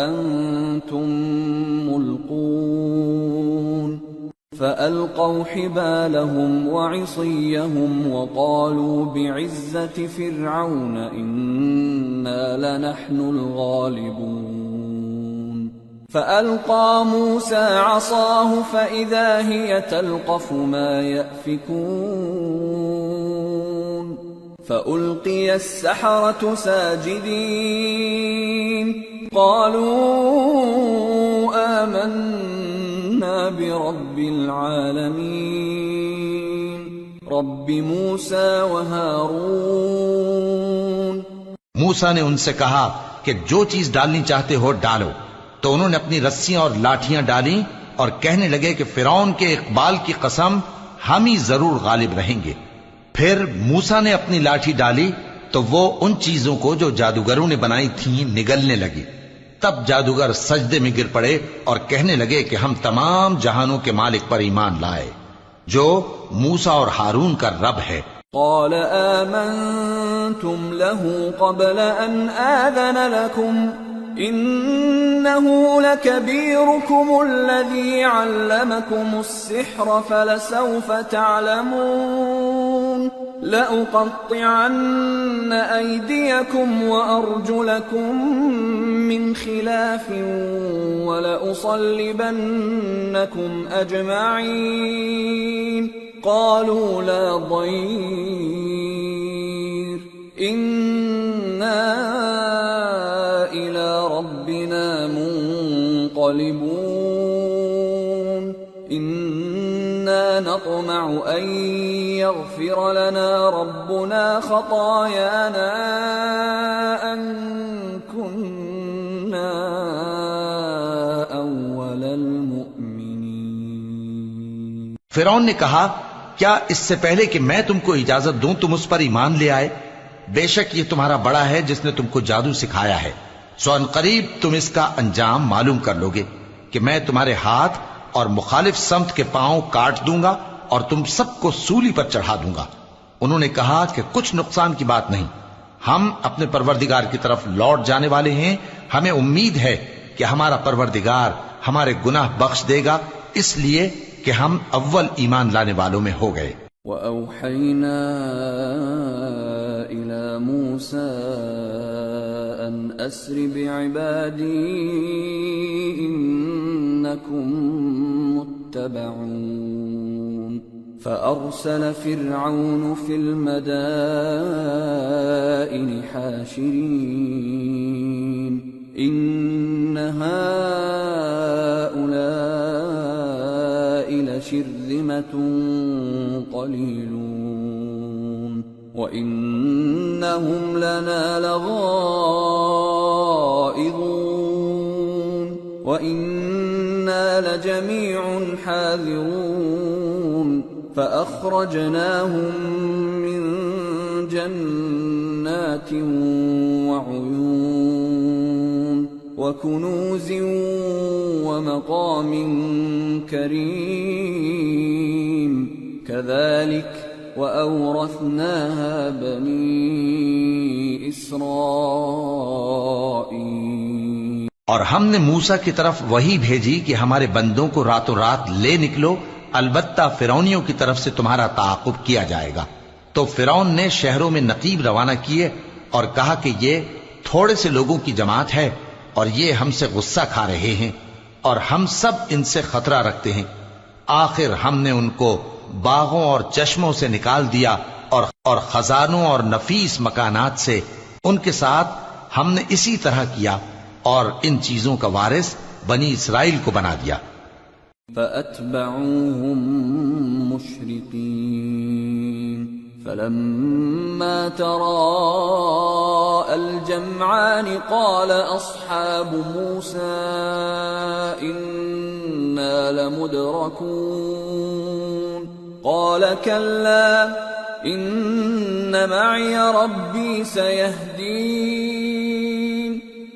أنتم ملقون فألقوا حبالهم وعصيهم وقالوا بعزة فرعون إنا لنحن الغالبون فألقى موسى عصاه فإذا هي تلقف ما يأفكون فألقي السحرة ساجدين قالوا آمنا برب العالمين رب موسى وهارون. موسیٰ نے ان سے کہا کہ جو چیز ڈالنی چاہتے ہو ڈالو. تو انہوں نے اپنی رسیاں اور لاٹھیاں ڈالیں اور کہنے لگے کہ فرعون کے اقبال کی قسم ہم ہی ضرور غالب رہیں گے. پھر موسیٰ نے اپنی لاٹھی ڈالی تو وہ ان چیزوں کو جو جادوگروں نے بنائی تھیں نگلنے لگی. تب جادوگر سجدے میں گر پڑے اور کہنے لگے کہ ہم تمام جہانوں کے مالک پر ایمان لائے جو موسیٰ اور ہارون کا رب ہے. قال آمنتم له قبل أن آذن لكم إنه لكبيركم الذي علمكم السحر فلسوف تعلمون لأقطعن أيديكم وأرجلكم من خلاف ولأصلبنكم أجمعين قالوا لا ضير إنا إلى ربنا منقلبون إنا نطمع أن يغفر لنا ربنا خطايانا أن كنا أول المؤمنين. فرعون نے کہا کیا اس سے پہلے کہ میں تم کو اجازت دوں تم اس پر ایمان لے آئے؟ بے شک یہ تمہارا بڑا ہے جس نے تم کو جادو سکھایا ہے، سو ان قریب تم اس کا انجام معلوم کر لو گے کہ میں تمہارے ہاتھ اور مخالف سمت کے پاؤں کاٹ دوں گا اور تم سب کو سولی پر چڑھا دوں گا. انہوں نے کہا کہ کچھ نقصان کی بات نہیں، ہم اپنے پروردگار کی طرف لوٹ جانے والے ہیں، ہمیں امید ہے کہ ہمارا پروردگار ہمارے گناہ بخش دے گا، اس لیے کہ ہم اول ایمان لانے والوں میں ہو گئے. وَأَوْحَيْنَا إِلَى مُوسَىٰ أَنْ أَسْرِ بِعِبَادِي إِنَّكُمْ مُتَّبَعُونَ فأرسل فرعون في المدائن حاشرين إن هؤلاء لشرذمة قليلون وإنهم لنا لغائظون وإنا لجميع حاذرون فأخرجناهم من جنات وعيون وكنوز ومقام كريم كذلك وأورثناها بني إسرائيل۔ اور ہم نے موسیٰ کی طرف وہی بھیجی کہ ہمارے بندوں کو راتوں رات لے نکلو، البتہ فرعونیوں کی طرف سے تمہارا تعاقب کیا جائے گا۔ تو فرعون نے شہروں میں نقیب روانہ کیے اور کہا کہ یہ تھوڑے سے لوگوں کی جماعت ہے اور یہ ہم سے غصہ کھا رہے ہیں اور ہم سب ان سے خطرہ رکھتے ہیں۔ آخر ہم نے ان کو باغوں اور چشموں سے نکال دیا اور خزانوں اور نفیس مکانات سے۔ ان کے ساتھ ہم نے اسی طرح کیا اور ان چیزوں کا وارث بنی اسرائیل کو بنا دیا۔ فأتبعوهم مشرقين فلما تراءى الجمعان قال أصحاب موسى إنا لمدركون قال كلا إن معي ربي سيهدين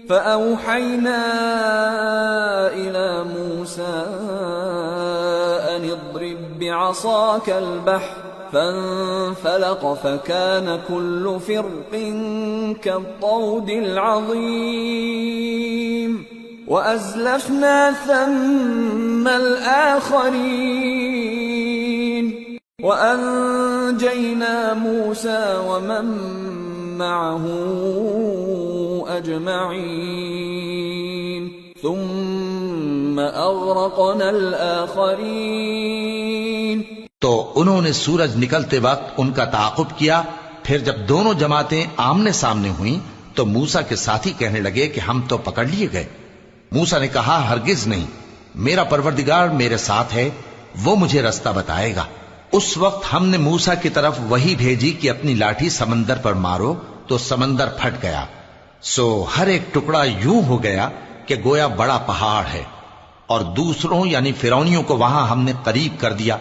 فأوحينا إلى موسى أن اضرب بعصاك البحر فانفلق فكان كل فرق كالطود العظيم وأزلفنا ثم الآخرين وأنجينا موسى ومن معه أجمعين ثم أغرقنا الآخرين۔ تو انہوں نے سورج نکلتے وقت ان کا تعاقب کیا۔ پھر جب دونوں جماعتیں آمنے سامنے ہوئیں تو موسیٰ کے ساتھی کہنے لگے کہ ہم تو پکڑ لیے گئے۔ موسیٰ نے کہا ہرگز نہیں، میرا پروردگار میرے ساتھ ہے، وہ مجھے رستہ بتائے گا۔ اس وقت ہم نے موسیٰ کی طرف وہی بھیجی کہ اپنی لاٹھی سمندر پر مارو تو سمندر پھٹ گیا، سو ہر ایک ٹکڑا یوں ہو گیا کہ گویا بڑا پہاڑ ہے، اور دوسروں یعنی فرعونیوں کو وہاں ہم نے قریب کر دیا،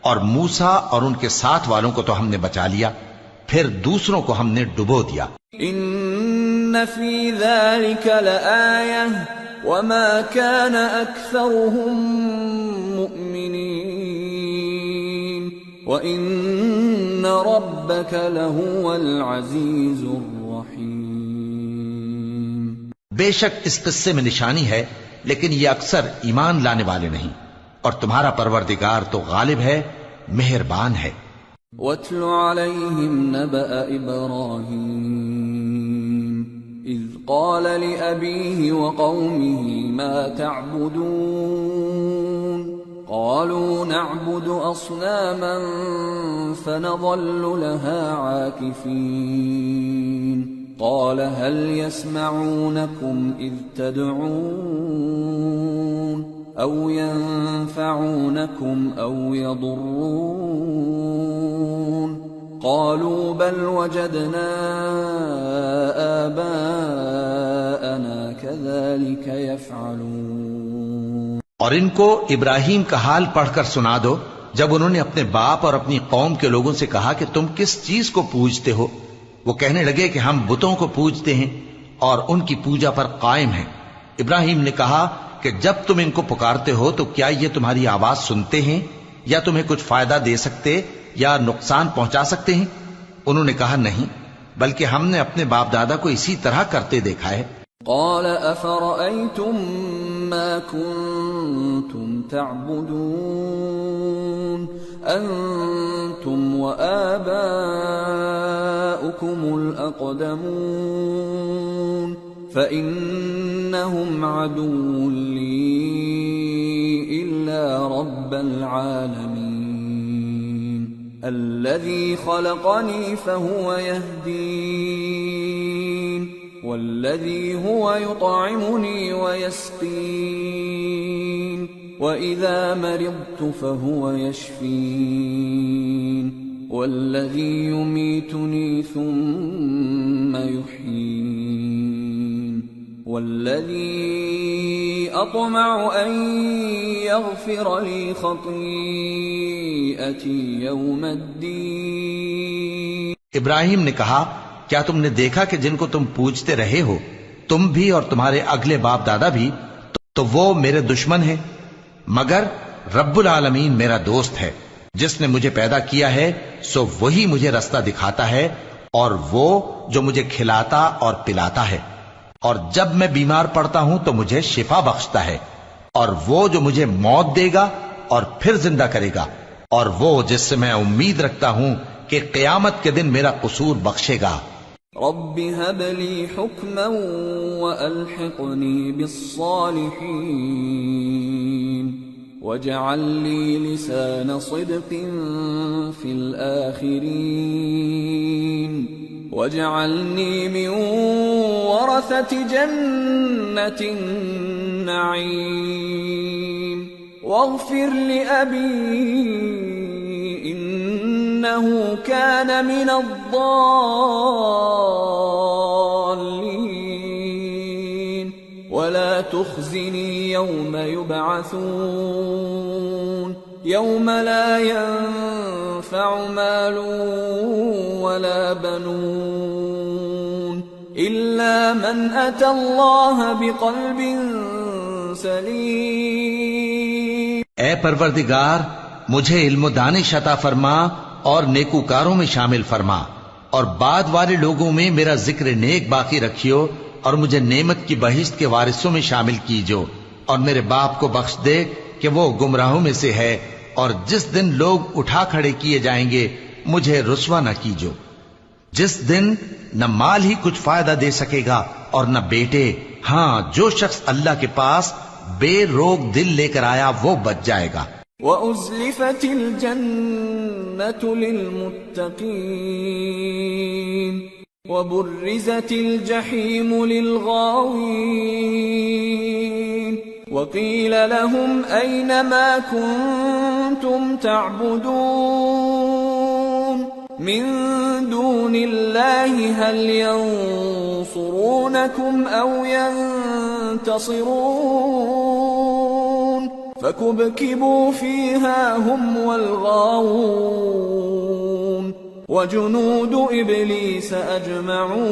اور موسیٰ اور ان کے ساتھ والوں کو تو ہم نے بچا لیا، پھر دوسروں کو ہم نے ڈبو دیا۔ ان فی ذلک لآیہ وما كان اکثرهم مؤمنین وان ربک لہو العزیز الرحیم۔ بے شک اس قصے میں نشانی ہے، لیکن یہ اکثر ایمان لانے والے نہیں، اور تمہارا پروردگار تو غالب ہے، مہربان ہے۔ وَاتْلُ عَلَيْهِمْ نَبَأَ إِبْرَاهِيمَ إِذْ قَالَ لِأَبِيهِ وَقَوْمِهِ مَا تَعْبُدُونَ قَالُوا نَعْبُدُ أَصْنَامًا فَنَظَلُّ لَهَا عَاكِفِينَ قَالَ هَلْ يَسْمَعُونَكُمْ إِذْ تَدْعُونَ أَوْ يَنفَعُونَكُمْ أَوْ يَضُرُّونَ قَالُوا بَلْ وَجَدْنَا آبَاءَنَا كَذَلِكَ يَفْعَلُونَ۔ اور ان کو ابراہیم کا حال پڑھ کر سنا دو جب انہوں نے اپنے باپ اور اپنی قوم کے لوگوں سے کہا کہ تم کس چیز کو پوجتے ہو؟ وہ کہنے لگے کہ ہم بتوں کو پوجتے ہیں اور ان کی پوجا پر قائم ہیں۔ ابراہیم نے کہا کہ جب تم ان کو پکارتے ہو تو کیا یہ تمہاری آواز سنتے ہیں یا تمہیں کچھ فائدہ دے سکتے یا نقصان پہنچا سکتے ہیں؟ انہوں نے کہا نہیں، بلکہ ہم نے اپنے باپ دادا کو اسی طرح کرتے دیکھا ہے۔ قال افرأيتم ما كنتم تعبدون انتم وآباؤكم الأقدمون فإنهم عدو لي إلا رب العالمين۔ الذي خلقني فهو يهدين والذي هو يطعمني ويسقين وإذا مرضت فهو يشفين والذي يميتني ثم يحيين والذي أطمع أن يغفر لي خطيئتي يوم الدين. ابراہیم نے کہا کیا تم نے دیکھا کہ جن کو تم پوجتے رہے ہو تم بھی اور تمہارے اگلے باپ دادا بھی تو وہ میرے دشمن ہیں مگر رب العالمین میرا دوست ہے. جس نے مجھے پیدا کیا ہے سو وہی مجھے رستہ دکھاتا ہے اور وہ جو مجھے کھلاتا اور پلاتا ہے اور جب میں بیمار پڑتا ہوں تو مجھے شفا بخشتا ہے اور وہ جو مجھے موت دے گا اور پھر زندہ کرے گا اور وہ جس سے میں امید رکھتا ہوں کہ قیامت کے دن میرا قصور بخشے گا. رب هب لي حكما وألحقني بالصالحين واجعل لي لسان صدق في الآخرين واجعلني من ورثة جنة النعيم واغفر لأبي إنه كان من الضالين ولا تخزني يوم يبعثون يوم لا ينفع مال ولا بنون إلا من أتى الله بقلب سليم. اے پروردگار مجھے علم و دانش عطا فرما اور نیکوکاروں میں شامل فرما اور بعد والے لوگوں میں میرا ذکر نیک باقی رکھیو اور مجھے نعمت کی بہشت کے وارثوں میں شامل کیجو اور میرے باپ کو بخش دے کہ وہ گمراہوں میں سے ہے اور جس دن لوگ اٹھا کھڑے کیے جائیں گے مجھے رسوا نہ کیجو جس دن نہ مال ہی کچھ فائدہ دے سکے گا اور نہ بیٹے. ہاں جو شخص اللہ کے پاس بے روک دل لے کر آیا وہ بچ جائے گا. وَأُزْلِفَتِ الْجَنَّةُ لِلْمُتَّقِينَ وَبُرِّزَتِ الْجَحِيمُ لِلْغَاوِينَ وَقِيلَ لَهُمْ أَيْنَ مَا كُنتُمْ تَعْبُدُونَ مِن دُونِ اللَّهِ هَلْ يَنصُرُونَكُمْ أَوْ يَنتَصِرُونَ فَكُبْكِبُوا فِيهَا هُمْ وَالْغَاوُونَ وَجُنُودُ إِبْلِيسَ أَجْمَعُونَ.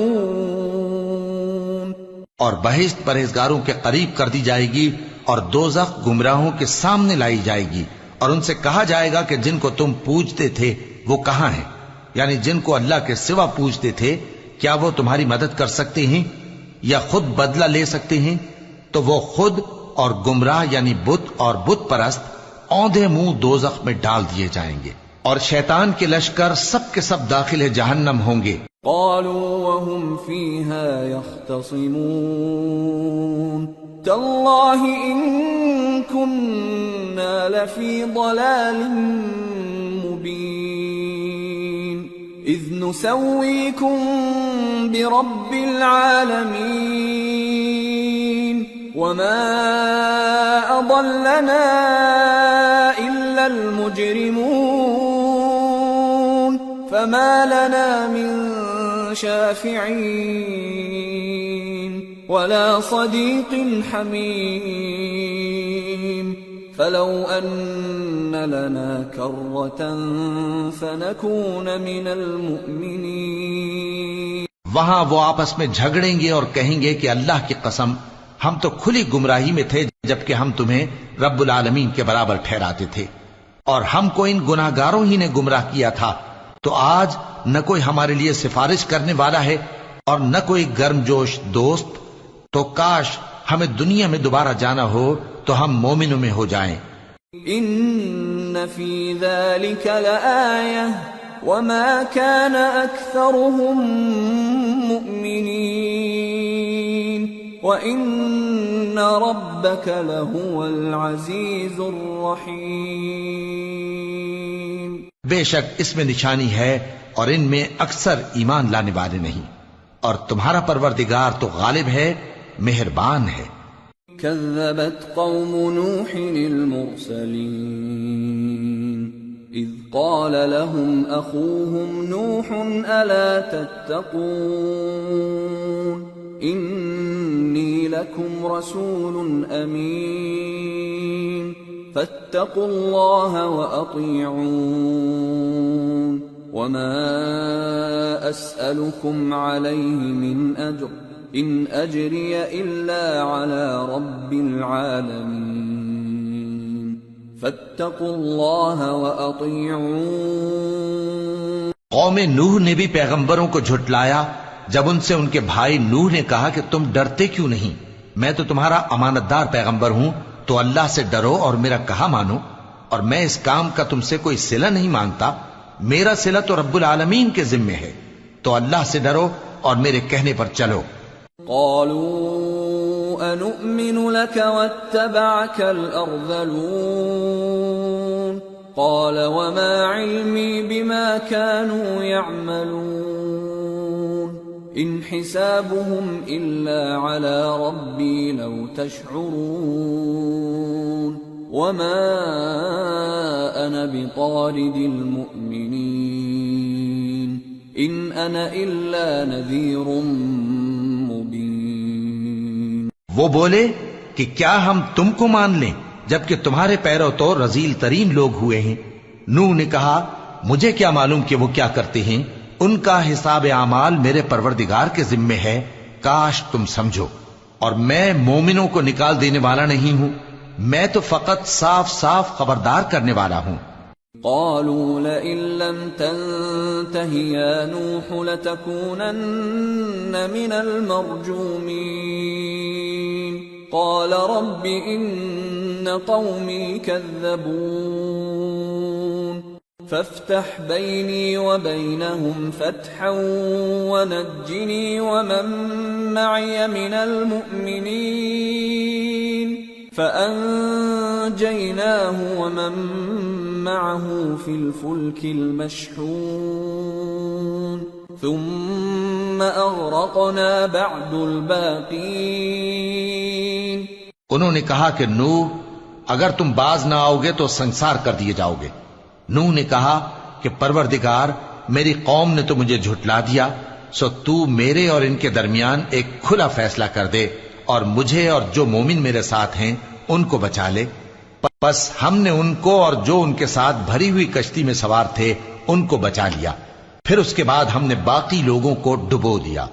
اور بہشت پرہیزگاروں کے قریب کر دی جائے گی اور دوزخ گمراہوں کے سامنے لائی جائے گی اور ان سے کہا جائے گا کہ جن کو تم پوجتے تھے وہ کہاں ہیں؟ یعنی جن کو اللہ کے سوا پوجتے تھے کیا وہ تمہاری مدد کر سکتے ہیں یا خود بدلہ لے سکتے ہیں؟ تو وہ خود اور گمراہ یعنی بت اور بت پرست اوندھے منہ دوزخ میں ڈال دیے جائیں گے اور شیطان کے لشکر سب کے سب داخل جہنم ہوں گے. قالوا وهم فيها يختصمون تالله إن كنا لفي ضلال مبين إذ نسويكم برب العالمين وما أضلنا إلا المجرمون فما لنا من شافعين ولا صديق حميم فلو أن لنا كرة فنكون من المؤمنين. وہاں وہ آپس میں جھگڑیں گے اور کہیں گے کہ اللہ کی قسم ہم تو کھلی گمراہی میں تھے جبکہ ہم تمہیں رب العالمین کے برابر ٹھہراتے تھے اور ہم کو ان گناہگاروں ہی نے گمراہ کیا تھا تو آج نہ کوئی ہمارے لیے سفارش کرنے والا ہے اور نہ کوئی گرم جوش دوست. تو کاش ہمیں دنیا میں دوبارہ جانا ہو تو ہم مومنوں میں ہو جائیں. ان فی ذلک لآیہ وما كان اکثرهم مؤمنین وَإِنَّ رَبَّكَ لَهُوَ الْعَزِيزُ الرَّحِيمُ. بے شک اس میں نشانی ہے اور ان میں اکثر ایمان لانے والے نہیں، اور تمہارا پروردگار تو غالب ہے، مہربان ہے۔ كذبت قوم نوح المرسلين إذ قال لهم أخوهم نوح ألا تتقون إني لكم رسول أمين فاتقوا الله وأطيعون وما أسألكم عليه من أجر إن أجري إلا على رب العالمين فاتقوا الله وأطيعون۔ قوم نوح نے بھی پیغمبروں کو جھٹلایا جب ان سے ان کے بھائی نوح نے کہا کہ تم ڈرتے کیوں نہیں، میں تو تمہارا امانت دار پیغمبر ہوں، تو اللہ سے ڈرو اور میرا کہا مانو، اور میں اس کام کا تم سے کوئی صلہ نہیں مانگتا، میرا صلہ تو رب العالمین کے ذمے ہے، تو اللہ سے ڈرو اور میرے کہنے پر چلو۔ قالوا أنؤمن لك واتبعك الأرذلون قال وما علمي بما كانوا يعملون إن حسابهم إلا على ربي لو تشعرون وما أنا بطارد المؤمنين إن أنا إلا نذير مبين۔ وہ بولے کہ کیا ہم تم کو مان لیں جبکہ تمہارے پیرو تو رذیل ترین لوگ ہوئے ہیں؟ نوح نے کہا مجھے کیا معلوم کہ وہ کیا کرتے ہیں، ان کا حساب اعمال میرے پروردگار کے ذمے ہے، کاش تم سمجھو، اور میں مومنوں کو نکال دینے والا نہیں ہوں، میں تو فقط صاف صاف خبردار کرنے والا ہوں۔ قالوا لئن لم تنته يا نوح لتكونن من المرجومين قال رب إن قومي كذبون فافتح بيني وبينهم فتحا ونجني ومن معي من المؤمنين فأنجيناه ومن معه في الفلك المشحون ثم أغرقنا بعد الباقين۔ انہوں نے کہا کہ نوح اگر تم باز نہ آؤ گے تو سنسار کر دیے جاؤ گے۔ نوح نے کہا کہ پروردگار میری قوم نے تو مجھے جھٹلا دیا، سو تو میرے اور ان کے درمیان ایک کھلا فیصلہ کر دے اور مجھے اور جو مومن میرے ساتھ ہیں ان کو بچا لے۔ بس ہم نے ان کو اور جو ان کے ساتھ بھری ہوئی کشتی میں سوار تھے ان کو بچا لیا، پھر اس کے بعد ہم نے باقی لوگوں کو ڈبو دیا۔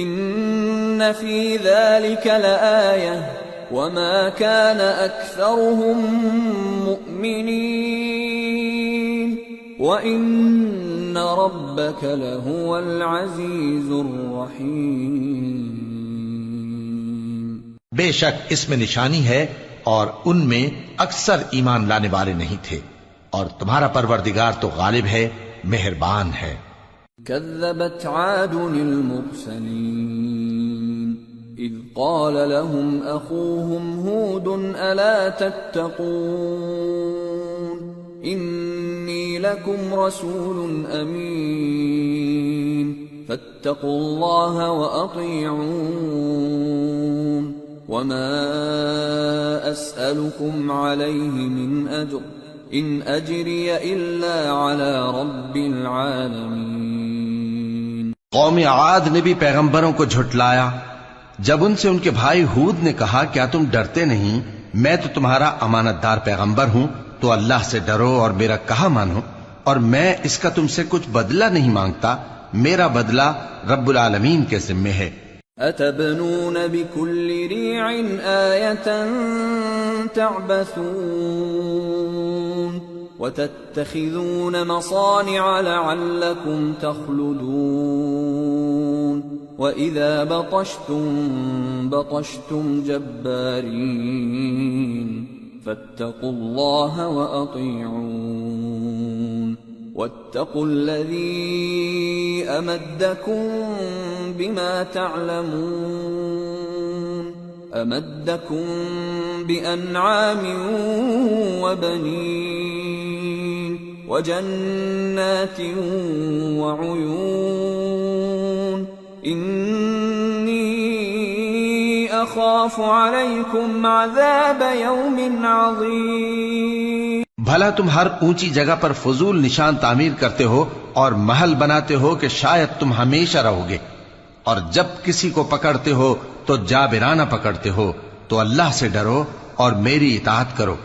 ان فی ذلک لآیہ وما كان اکثرهم مؤمنین وان ربک لهو العزیز الرحیم۔ بے شک اس میں نشانی ہے اور ان میں اکثر ایمان لانے والے نہیں تھے، اور تمہارا پروردگار تو غالب ہے، مہربان ہے۔ كذبت عاد المرسلين إذ قال لهم أخوهم هود ألا تتقون إني لكم رسول أمين فاتقوا الله وأطيعون وما أسألكم عليه من أجر إن أجري إلا على رب العالمين۔ قوم عاد نے بھی پیغمبروں کو جھٹلایا جب ان سے ان کے بھائی ہود نے کہا کیا تم ڈرتے نہیں، میں تو تمہارا امانت دار پیغمبر ہوں، تو اللہ سے ڈرو اور میرا کہا مانو، اور میں اس کا تم سے کچھ بدلہ نہیں مانگتا، میرا بدلہ رب العالمین کے ذمے ہے۔ أتبنون بكل ريع آية تعبثون وتتخذون مصانع لعلكم تخلدون وإذا بطشتم بطشتم جبارين فاتقوا الله وأطيعون واتقوا الذي أمدكم بما تعلمون أمدكم بأنعام وبنين وجنات وعيون إني أخاف عليكم عذاب يوم عظيم. بھلا تم ہر اونچی جگہ پر فضول نشان تعمیر کرتے ہو اور محل بناتے ہو کہ شاید تم ہمیشہ رہو گے، اور جب کسی کو پکڑتے ہو تو جابرانہ پکڑتے ہو. تو اللہ سے ڈرو اور میری اطاعت کرو،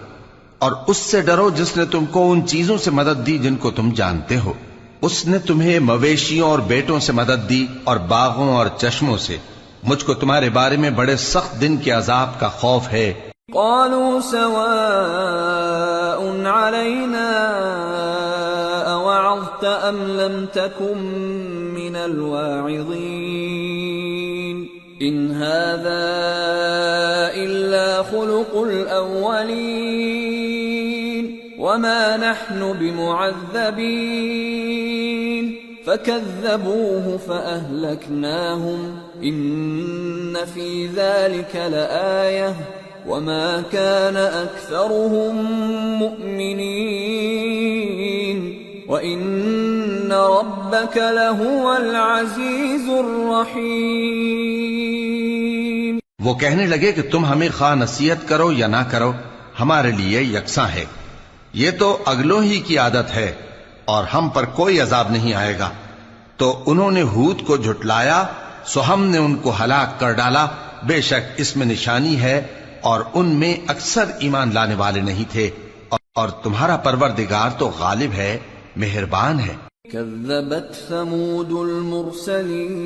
اور اس سے ڈرو جس نے تم کو ان چیزوں سے مدد دی جن کو تم جانتے ہو. اس نے تمہیں مویشیوں اور بیٹوں سے مدد دی اور باغوں اور چشموں سے. مجھ کو تمہارے بارے میں بڑے سخت دن کے عذاب کا خوف ہے. قالوا سواء علينا أوعظت أم لم تكن من الواعظين إن هذا إلا خلق الأولين وما نحن بمعذبين فكذبوه فأهلكناهم إن في ذلك لآية وما كان أكثرهم مؤمنين وإن ربك لهو العزيز الرحيم. وہ کہنے لگے کہ تم ہمیں خواہ نصیحت کرو یا نہ کرو ہمارے لیے یکساں ہے. یہ تو اگلوں ہی کی عادت ہے اور ہم پر کوئی عذاب نہیں آئے گا. تو انہوں نے ہود کو جھٹلایا سو ہم نے ان کو ہلاک کر ڈالا. بے شک اس میں نشانی ہے اور ان میں اکثر ایمان لانے والے نہیں تھے، اور تمہارا پروردگار تو غالب ہے، مہربان ہے. كذبت ثمود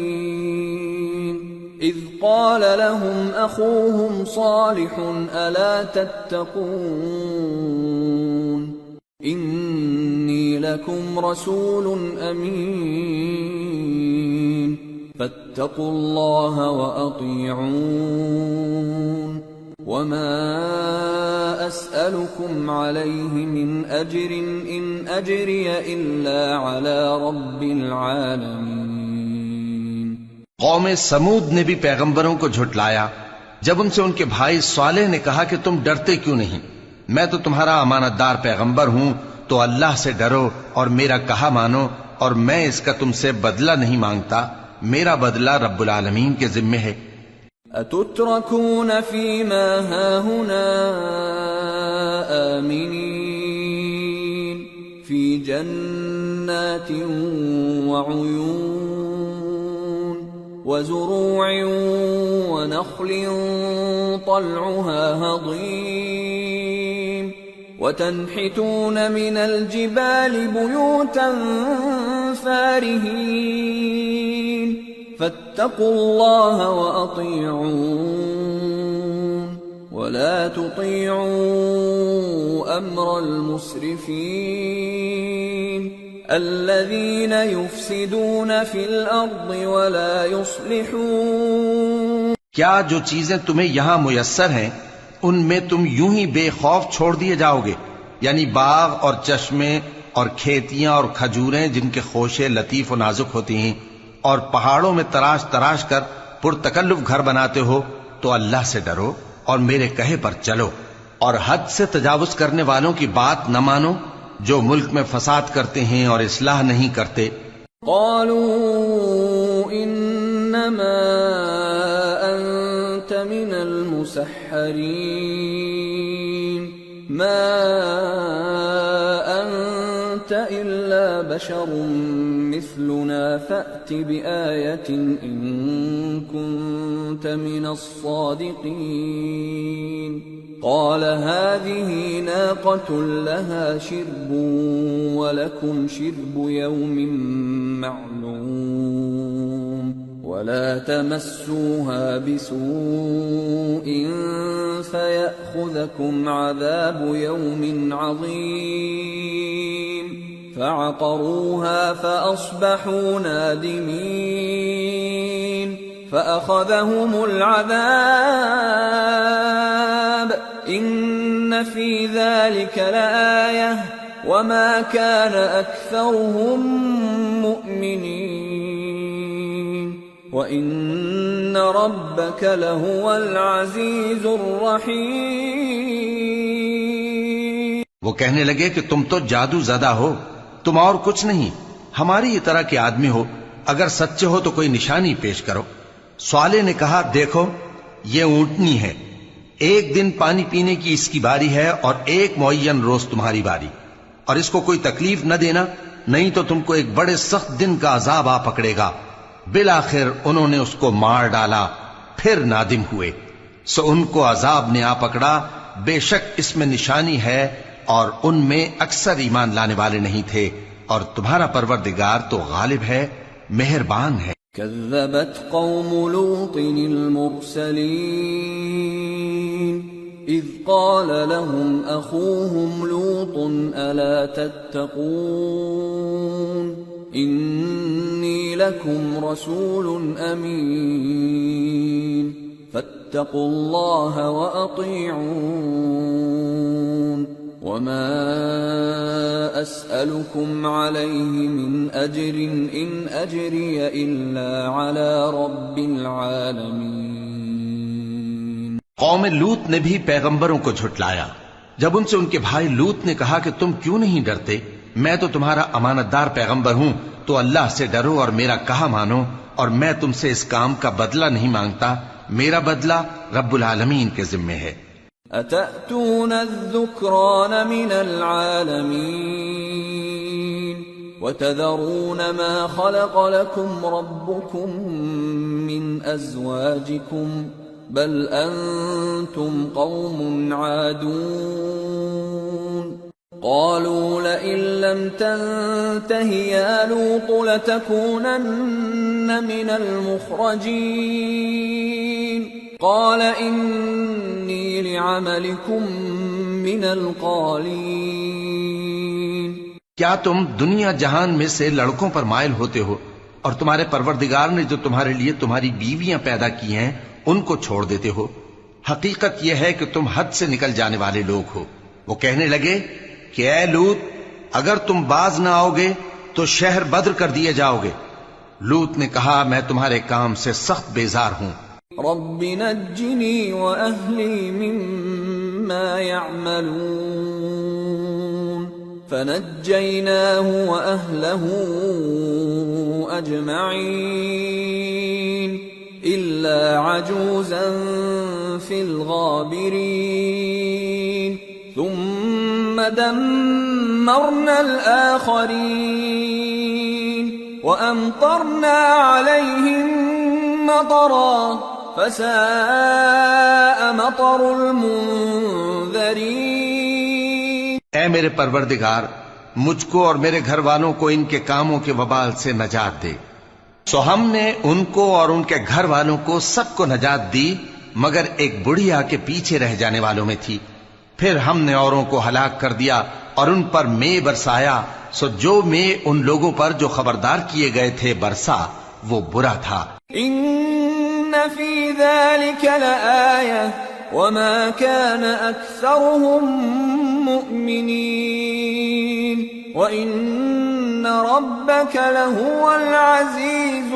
المرسلين إذ قال لهم أخوهم صالح ألا تتقون إني لكم رسول أمين فاتقوا الله وأطيعون وما أسألكم عليه من أجر إن أجري إلا على رب العالمين. قوم سمود نے بھی پیغمبروں کو جھٹلایا جب ان سے ان کے بھائی صالح نے کہا کہ تم ڈرتے کیوں نہیں، میں تو تمہارا امانت دار پیغمبر ہوں، تو اللہ سے ڈرو اور میرا کہا مانو، اور میں اس کا تم سے بدلہ نہیں مانگتا، میرا بدلہ رب العالمین کے ذمے ہے. أتتركون فيما هاهنا آمنين في جنات وعيون وزروع ونخل طلعها هضيم وتنحتون من الجبال بيوتا فارهين فاتقوا الله وأطيعون ولا تطيعوا أمر المسرفين الذين يفسدون في الأرض ولا يصلحون. کیا جو چیزیں تمہیں یہاں میسر ہیں ان میں تم یوں ہی بے خوف چھوڑ دیے جاؤ گے، یعنی باغ اور چشمے اور کھیتیاں اور کھجوریں جن کے خوشے لطیف و نازک ہوتی ہیں، اور پہاڑوں میں تراش تراش کر پرتکلف گھر بناتے ہو. تو اللہ سے ڈرو اور میرے کہے پر چلو، اور حد سے تجاوز کرنے والوں کی بات نہ مانو جو ملک میں فساد کرتے ہیں اور اصلاح نہیں کرتے. قالوا انما انت من المسحرين ما انت الا بشر مثلنا فأت بآية إن كنت من الصادقين. قال هذه ناقة لها شرب ولكم شرب يوم معلوم ولا تمسوها بسوء فيأخذكم عذاب يوم عظيم. فعقروها فأصبحوا نادمين فأخذهم العذاب إن في ذلك لآية وما كان أكثرهم مؤمنين وإن ربك لهو العزيز الرحيم. وہ کہنے لگے کہ تم تو جادو زدہ ہو، تم اور کچھ نہیں، ہماری ہی طرح کے آدمی ہو، اگر سچے ہو تو کوئی نشانی پیش کرو۔ صالح نے کہا دیکھو یہ اونٹنی ہے، ایک دن پانی پینے کی اس کی باری ہے اور ایک معین روز تمہاری باری، اور اس کو کوئی تکلیف نہ دینا، نہیں تو تم کو ایک بڑے سخت دن کا عذاب آ پکڑے گا۔ بالآخر انہوں نے اس کو مار ڈالا، پھر نادم ہوئے، سو ان کو عذاب نے آ پکڑا، بے شک اس میں نشانی ہے اور ان میں اکثر ایمان لانے والے نہیں تھے، اور تمہارا پروردگار تو غالب ہے، مہربان ہے۔ كذبت قوم لوط المرسلين إذ قال لهم أخوهم لوط ألا تتقون إني لكم رسول أمين فاتقوا الله وأطيعون وما أسألكم عليه من أجر إن أجري إلا على رب العالمين۔ قوم لوط نے بھی پیغمبروں کو جھٹلایا جب ان سے ان کے بھائی لوط نے کہا کہ تم کیوں نہیں ڈرتے، میں تو تمہارا امانت دار پیغمبر ہوں، تو اللہ سے ڈرو اور میرا کہا مانو، اور میں تم سے اس کام کا بدلہ نہیں مانگتا، میرا بدلہ رب العالمین کے ذمے ہے۔ أتأتون الذكران من العالمين وتذرون ما خلق لكم ربكم من أزواجكم بل أنتم قوم عادون قالوا لئن لم تنته يا لوط لتكونن من المخرجين قال إني لعملكم من القالين۔ کیا تم دنیا جہان میں سے لڑکوں پر مائل ہوتے ہو اور تمہارے پروردگار نے جو تمہارے لیے تمہاری بیویاں پیدا کی ہیں ان کو چھوڑ دیتے ہو؟ حقیقت یہ ہے کہ تم حد سے نکل جانے والے لوگ ہو۔ وہ کہنے لگے کہ اے لوط اگر تم باز نہ آؤ گے تو شہر بدر کر دیے جاؤ گے۔ لوط نے کہا میں تمہارے کام سے سخت بیزار ہوں۔ رب نجني وأهلي مما يعملون فنجيناه وأهله أجمعين إلا عجوزا في الغابرين ثم دمرنا الآخرين وأمطرنا عليهم مطرا فساء مطر المنذرين۔ اے میرے پروردگار مجھ کو اور میرے گھر والوں کو ان کے کاموں کے وبال سے نجات دے۔ سو ہم نے ان کو اور ان کے گھر والوں کو سب کو نجات دی، مگر ایک بڑھیا کے پیچھے رہ جانے والوں میں تھی۔ پھر ہم نے اوروں کو ہلاک کر دیا اور ان پر مے برسایا، سو جو مے ان لوگوں پر جو خبردار کیے گئے تھے برسا وہ برا تھا۔ إن في ذلك لآية وما كان أكثرهم مؤمنين وإن ربك لهو العزيز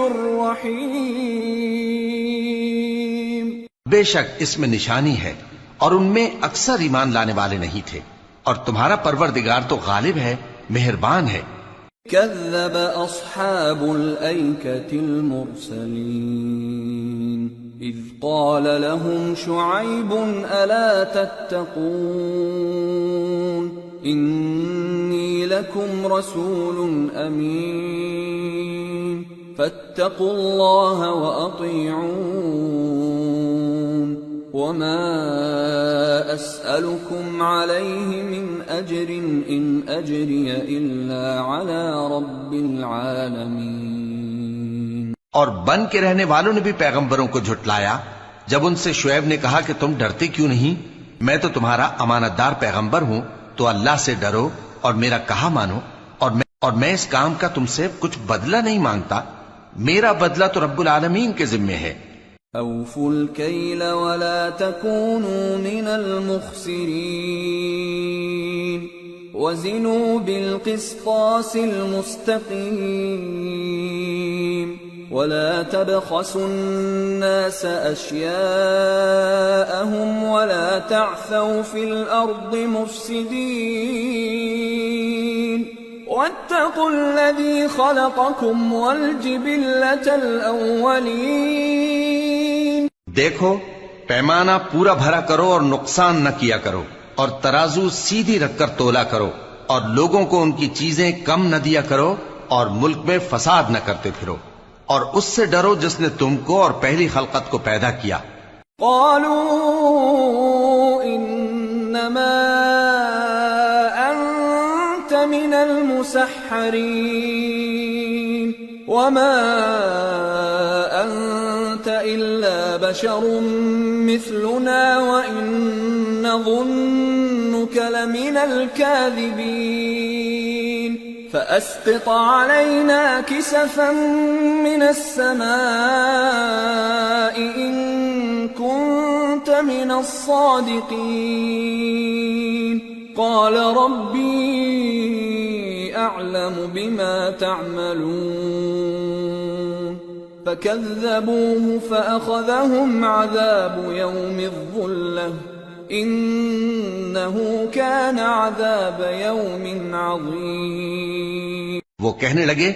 الرحيم۔ بے شک اس میں نشانی ہے اور ان میں اکثر ایمان لانے والے نہیں تھے، اور تمہارا پروردگار تو غالب ہے، مہربان ہے۔ كذب أصحاب الأيكة المرسلين إذ قال لهم شعيب ألا تتقون إني لكم رسول أمين فاتقوا الله وأطيعون وما أسألكم عليه من أجر إن أجري إلا على رب العالمين۔ اور بن کے رہنے والوں نے بھی پیغمبروں کو جھٹلایا جب ان سے شعیب نے کہا کہ تم ڈرتے کیوں نہیں، میں تو تمہارا امانت دار پیغمبر ہوں، تو اللہ سے ڈرو اور میرا کہا مانو، اور میں اس کام کا تم سے کچھ بدلہ نہیں مانگتا، میرا بدلہ تو رب العالمین کے ذمے ہے۔ أوفوا الكيل ولا تكونوا من المخسرين وزنوا بالقسطاس المستقيم ولا تبخسوا الناس أشياءهم ولا تعثوا في الأرض مفسدين واتقوا الذي خلقكم والجبلة الأولين. دیکھو پیمانہ پورا بھرا کرو اور نقصان نہ کیا کرو، اور ترازو سیدھی رکھ کر تولا کرو، اور لوگوں کو ان کی چیزیں کم نہ دیا کرو، اور ملک میں فساد نہ کرتے پھرو، اور اس سے ڈرو جس نے تم کو اور پہلی خلقت کو پیدا کیا. قالوا انما انت من المسحرين وما انت الا بشر مثلنا وان نظنك لمن الكاذبين فاسقط علينا كسفا من السماء ان كنت من الصادقين. قال ربي اعلم بما تعملون فكذبوه فاخذهم عذاب يوم الظلة انه كان عذاب يوم عظيم. وہ کہنے لگے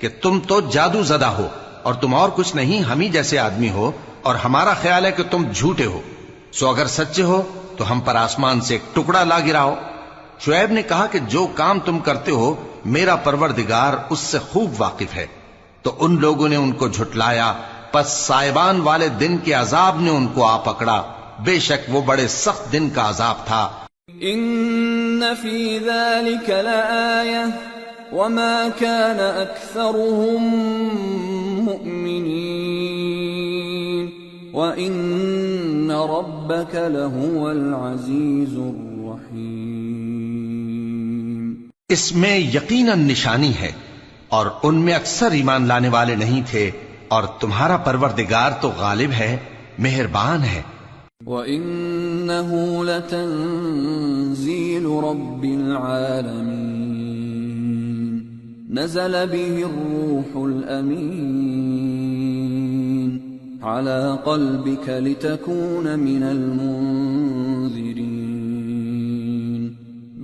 کہ تم تو جادو زدہ ہو اور تم اور کچھ نہیں، ہم ہی جیسے آدمی ہو، اور ہمارا خیال ہے کہ تم جھوٹے ہو، سو اگر سچے ہو تو ہم پر آسمان سے ایک ٹکڑا لا گراؤ. شعیب نے کہا کہ جو کام تم کرتے ہو میرا پروردگار اس سے خوب واقف ہے. تو ان لوگوں نے ان کو جھٹلایا، پس سائبان والے دن کے عذاب نے ان کو آ پکڑا، بے شک وہ بڑے سخت دن کا عذاب تھا. ان فی ذلک لآیہ وما كان اکثرهم مؤمنین وان ربک لهو العزیز الرحیم. اس میں یقیناً نشانی ہے، اور ان میں اکثر ایمان لانے والے نہیں تھے، اور تمہارا پروردگار تو غالب ہے، مہربان ہے. وَإِنَّهُ لَتَنزِيلُ رَبِّ الْعَالَمِينَ نَزَلَ بِهِ الرُّوحُ الْأَمِينُ عَلَى قَلْبِكَ لِتَكُونَ مِنَ الْمُنذِرِينَ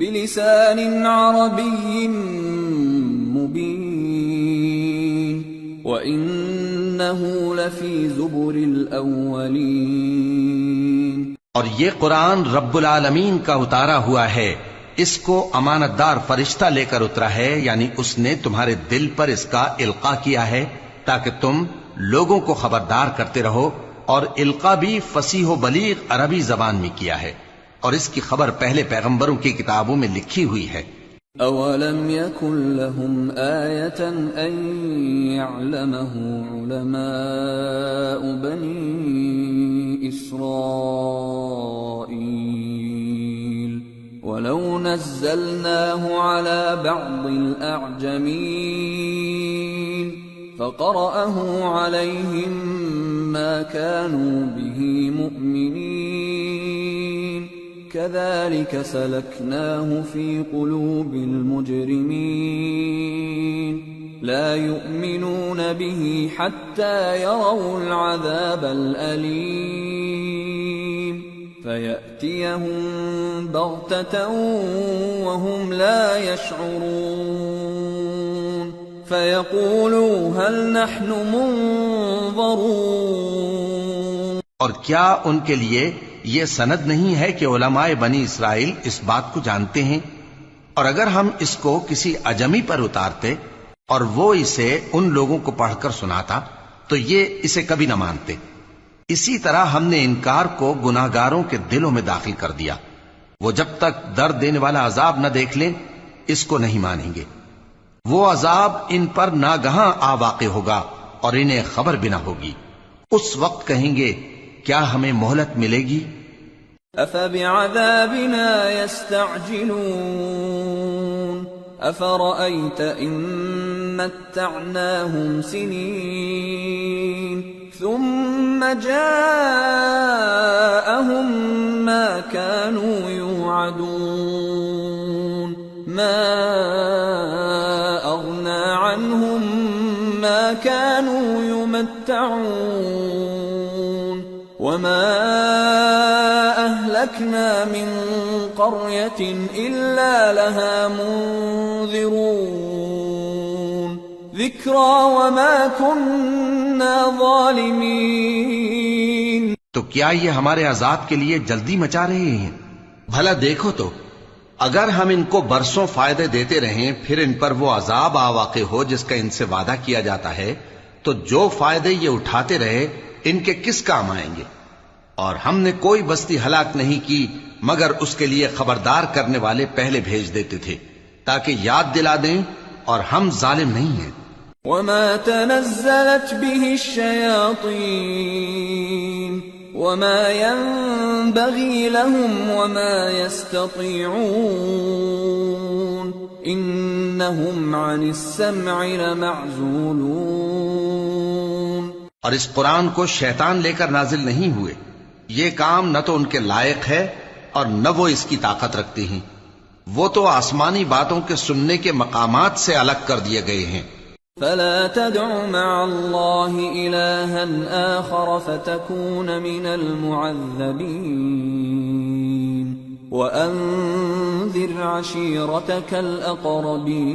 بِلِسَانٍ عَرَبِيٍّ مُبِينٍ وَإِنَّهُ لَفِي زُبُرِ الْأَوَّلِينَ. اور یہ قرآن رب العالمین کا اتارا ہوا ہے، اس کو امانت دار فرشتہ لے کر اترا ہے، یعنی اس نے تمہارے دل پر اس کا القاء کیا ہے تاکہ تم لوگوں کو خبردار کرتے رہو. اور القاء بھی فصیح و بلیغ عربی زبان میں کیا ہے، اور اس کی خبر پہلے پیغمبروں کی کتابوں میں لکھی ہوئی ہے. اولم يكن لهم آية ان يعلمه علماء بني إسرائيل ولو نزلناه على بعض الأعجمين فقرأه عليهم ما كانوا به مؤمنين كذلك سلكناه في قلوب المجرمين لا يؤمنون به حتى يروا العذاب الأليم فيأتيهم بغتة وهم لا يشعرون فيقولوا هل نحن منظرون. اور کیا ان کے لیے یہ سند نہیں ہے کہ علماء بنی اسرائیل اس بات کو جانتے ہیں؟ اور اگر ہم اس کو کسی اجمی پر اتارتے اور وہ اسے ان لوگوں کو پڑھ کر سناتا تو یہ اسے کبھی نہ مانتے. اسی طرح ہم نے انکار کو گناہگاروں کے دلوں میں داخل کر دیا. وہ جب تک درد دینے والا عذاب نہ دیکھ لیں اس کو نہیں مانیں گے. وہ عذاب ان پر ناگہاں آ واقع ہوگا اور انہیں خبر بھی نہ ہوگی. اس وقت کہیں گے کیا ہمیں مہلت ملے گی؟ افبعذابنا يستعجلون افرأيت ان متعناهم سنين ثم جاءهم ما كانوا يوعدون ما اغنى عنهم ما كانوا يمتعون وما أهلكنا أهلكنا من قرية إلا لها منذرون ذكرى وما كنا ظالمين. تو کیا یہ ہمارے عذاب کے لیے جلدی مچا رہے ہیں؟ بھلا دیکھو تو اگر ہم ان کو برسوں فائدے دیتے رہیں پھر ان پر وہ عذاب آ واقع ہو جس کا ان سے وعدہ کیا جاتا ہے تو جو فائدے یہ اٹھاتے رہے ان کے کس کام آئیں گے؟ اور ہم نے کوئی بستی ہلاک نہیں کی مگر اس کے لیے خبردار کرنے والے پہلے بھیج دیتے تھے تاکہ یاد دلا دیں، اور ہم ظالم نہیں ہیں. وما تنزلت به الشياطين وما ينبغي لهم وما يستطيعون إنهم عن السمع لمعزولون. اور اس قرآن کو شیطان لے کر نازل نہیں ہوئے، یہ کام نہ تو ان کے لائق ہے اور نہ وہ اس کی طاقت رکھتے ہیں. وہ تو آسمانی باتوں کے سننے کے مقامات سے الگ کر دیے گئے ہیں. فلا تدع مع الله إلها آخر فتكون من المعذبين وأنذر عشيرتك الأقربين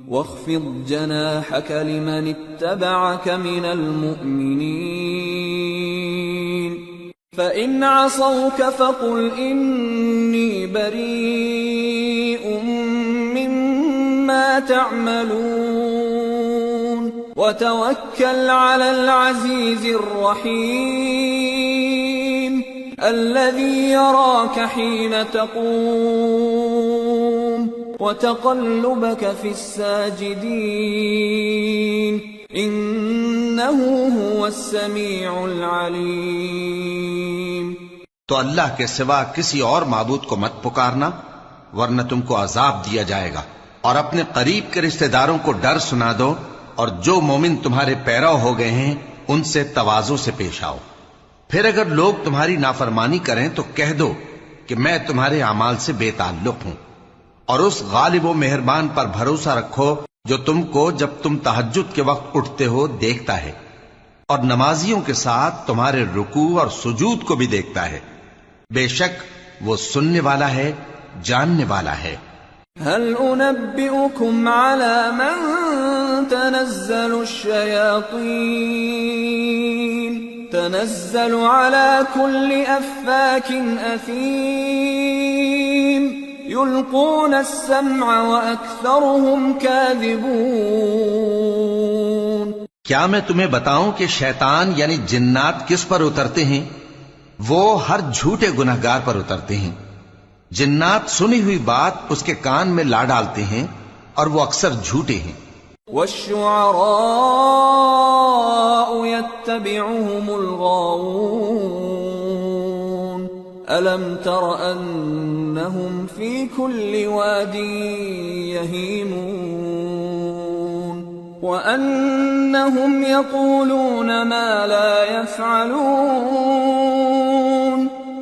واخفض جناحك لمن اتبعك من المؤمنين فإن عصوك فقل إني بريء مما تعملون وتوكل على العزيز الرحيم الذي يراك حين تقوم وتقلبك في الساجدين إنه هو السميع العليم. تو اللہ کے سوا کسی اور معبود کو مت پکارنا ورنہ تم کو عذاب دیا جائے گا. اور اپنے قریب کے رشتہ داروں کو ڈر سنا دو، اور جو مومن تمہارے پیرو ہو گئے ہیں ان سے تواضع سے پیش آؤ. پھر اگر لوگ تمہاری نافرمانی کریں تو کہہ دو کہ میں تمہارے اعمال سے بے تعلق ہوں، اور اس غالب و مہربان پر بھروسہ رکھو جو تم کو جب تم تہجد کے وقت اٹھتے ہو دیکھتا ہے، اور نمازیوں کے ساتھ تمہارے رکوع اور سجود کو بھی دیکھتا ہے. بے شک وہ سننے والا ہے، جاننے والا ہے. هل أنبئكم على من تنزل الشياطين تنزل على كل أفاك أثيم يلقون السمع وأكثرهم كاذبون. کیا میں تمہیں بتاؤں کہ شیطان یعنی جنات کس پر اترتے ہیں؟ وہ ہر جھوٹے گنہگار پر اترتے ہیں. جنات سنی ہوئی بات اس کے کان میں لا ڈالتے ہیں اور وہ اکثر جھوٹے ہیں. والشعراء يتبعهم الغاوون ألم تر أنهم في كل واد يهيمون وأنهم يقولون ما لا يفعلون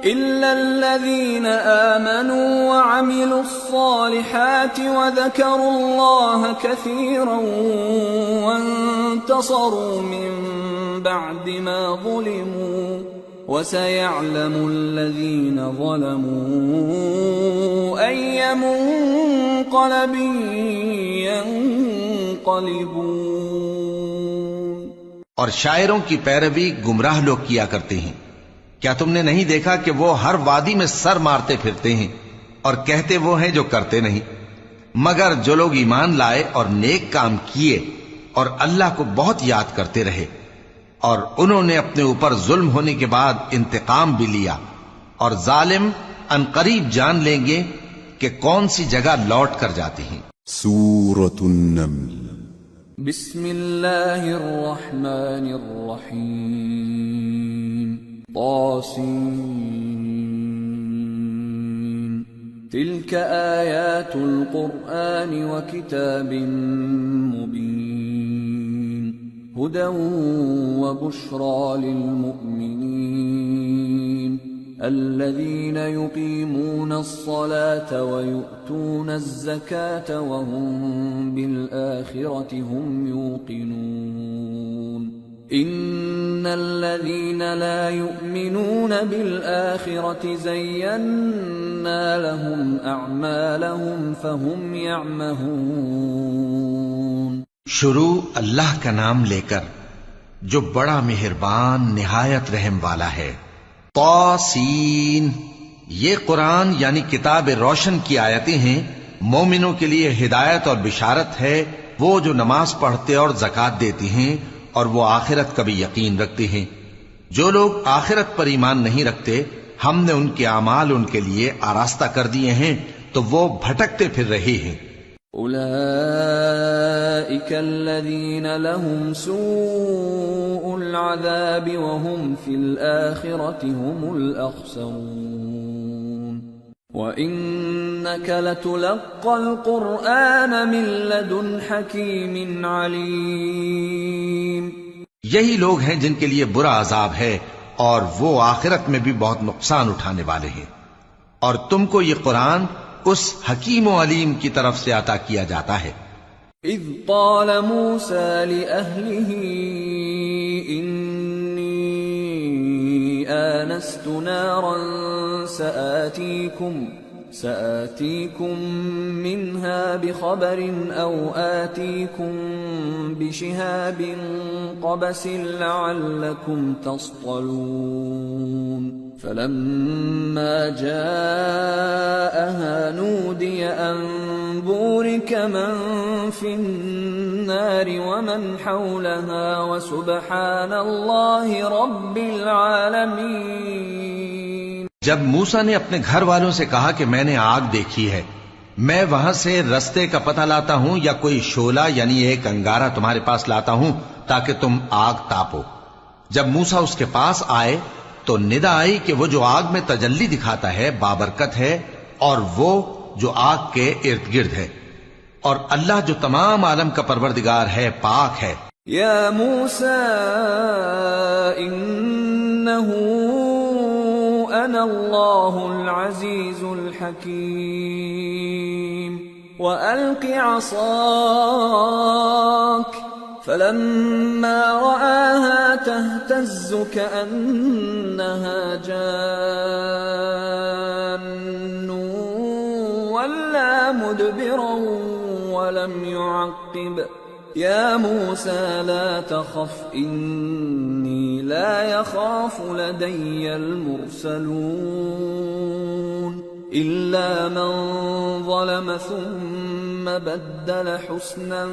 إلا الذين آمنوا وعملوا الصالحات وذكروا الله كثيرا وانتصروا من بعد ما ظلموا وسيعلم الذين ظلموا أي منقلب ينقلبون. اور شاعروں کی پیروی گمراہ لوگ کیا کرتے ہیں. کیا تم نے نہیں دیکھا کہ وہ ہر وادی میں سر مارتے پھرتے ہیں اور کہتے وہ ہیں جو کرتے نہیں، مگر جو لوگ ایمان لائے اور نیک کام کیے اور اللہ کو بہت یاد کرتے رہے، اور انہوں نے اپنے اوپر ظلم ہونے کے بعد انتقام بھی لیا، اور ظالم عنقریب جان لیں گے کہ کون سی جگہ لوٹ کر جاتے ہیں. سورة النمل. بسم اللہ الرحمن الرحیم. طاسين تلك آيات القرآن وكتاب مبين هدى وبشرى للمؤمنين الذين يقيمون الصلاة ويؤتون الزكاة وهم بالآخرة هم يوقنون إن الذين لا يؤمنون بالآخرة زينا لهم أعمالهم فهم يعمهون۔ شروع اللہ کا نام لے کر جو بڑا مہربان نہایت رحم والا ہے۔ طاسین، یہ قرآن یعنی کتاب روشن کی آیتیں ہیں، مومنوں کے لیے ہدایت اور بشارت ہے، وہ جو نماز پڑھتے اور زکوٰۃ دیتی ہیں اور وہ آخرت کا بھی یقین رکھتے ہیں۔ جو لوگ آخرت پر ایمان نہیں رکھتے، ہم نے ان کے اعمال ان کے لیے آراستہ کر دیے ہیں تو وہ بھٹکتے پھر رہے ہیں۔ أولئك الذين لهم سوء العذاب وهم في الآخرة هم الأخسرون وإنك لتلقى القرآن من لدن حكيم عليم۔ یہی لوگ ہیں جن کے لیے برا عذاب ہے اور وہ آخرت میں بھی بہت نقصان اٹھانے والے ہیں، اور تم کو یہ قرآن اس حکیم و علیم کی طرف سے عطا کیا جاتا ہے۔ اذ قال موسى لأهله إني آنست نارا سآتيكم منها بخبر أو آتيكم بشهاب قبس لعلكم تصطلون فلما جاءها نودي أن بورك من في النار ومن حولها وسبحان الله رب العالمين۔ جب موسیٰ نے اپنے گھر والوں سے کہا کہ میں نے آگ دیکھی ہے، میں وہاں سے رستے کا پتہ لاتا ہوں یا کوئی شعلہ یعنی ایک انگارہ تمہارے پاس لاتا ہوں تاکہ تم آگ تاپو۔ جب موسیٰ اس کے پاس آئے تو ندا آئی کہ وہ جو آگ میں تجلی دکھاتا ہے بابرکت ہے، اور وہ جو آگ کے ارد گرد ہے، اور اللہ جو تمام عالم کا پروردگار ہے پاک ہے۔ یا موسیٰ انہو انا اللہ العزیز الحکیم وَأَلْقِ عَصَاكَ فَلَمَّا رَآهَا تَهْتَزُّ كَأَنَّهَا جَانٌّ وَلَّى مُدْبِرًا وَلَمْ يُعَقِّبْ يَا مُوسَى لَا تَخَفْ إِنِّي لَا يَخَافُ لَدَيَّ الْمُرْسَلُونَ إِلَّا مَنْ ظَلَمَ ثُمَّ بَدَّلَ حُسْنًا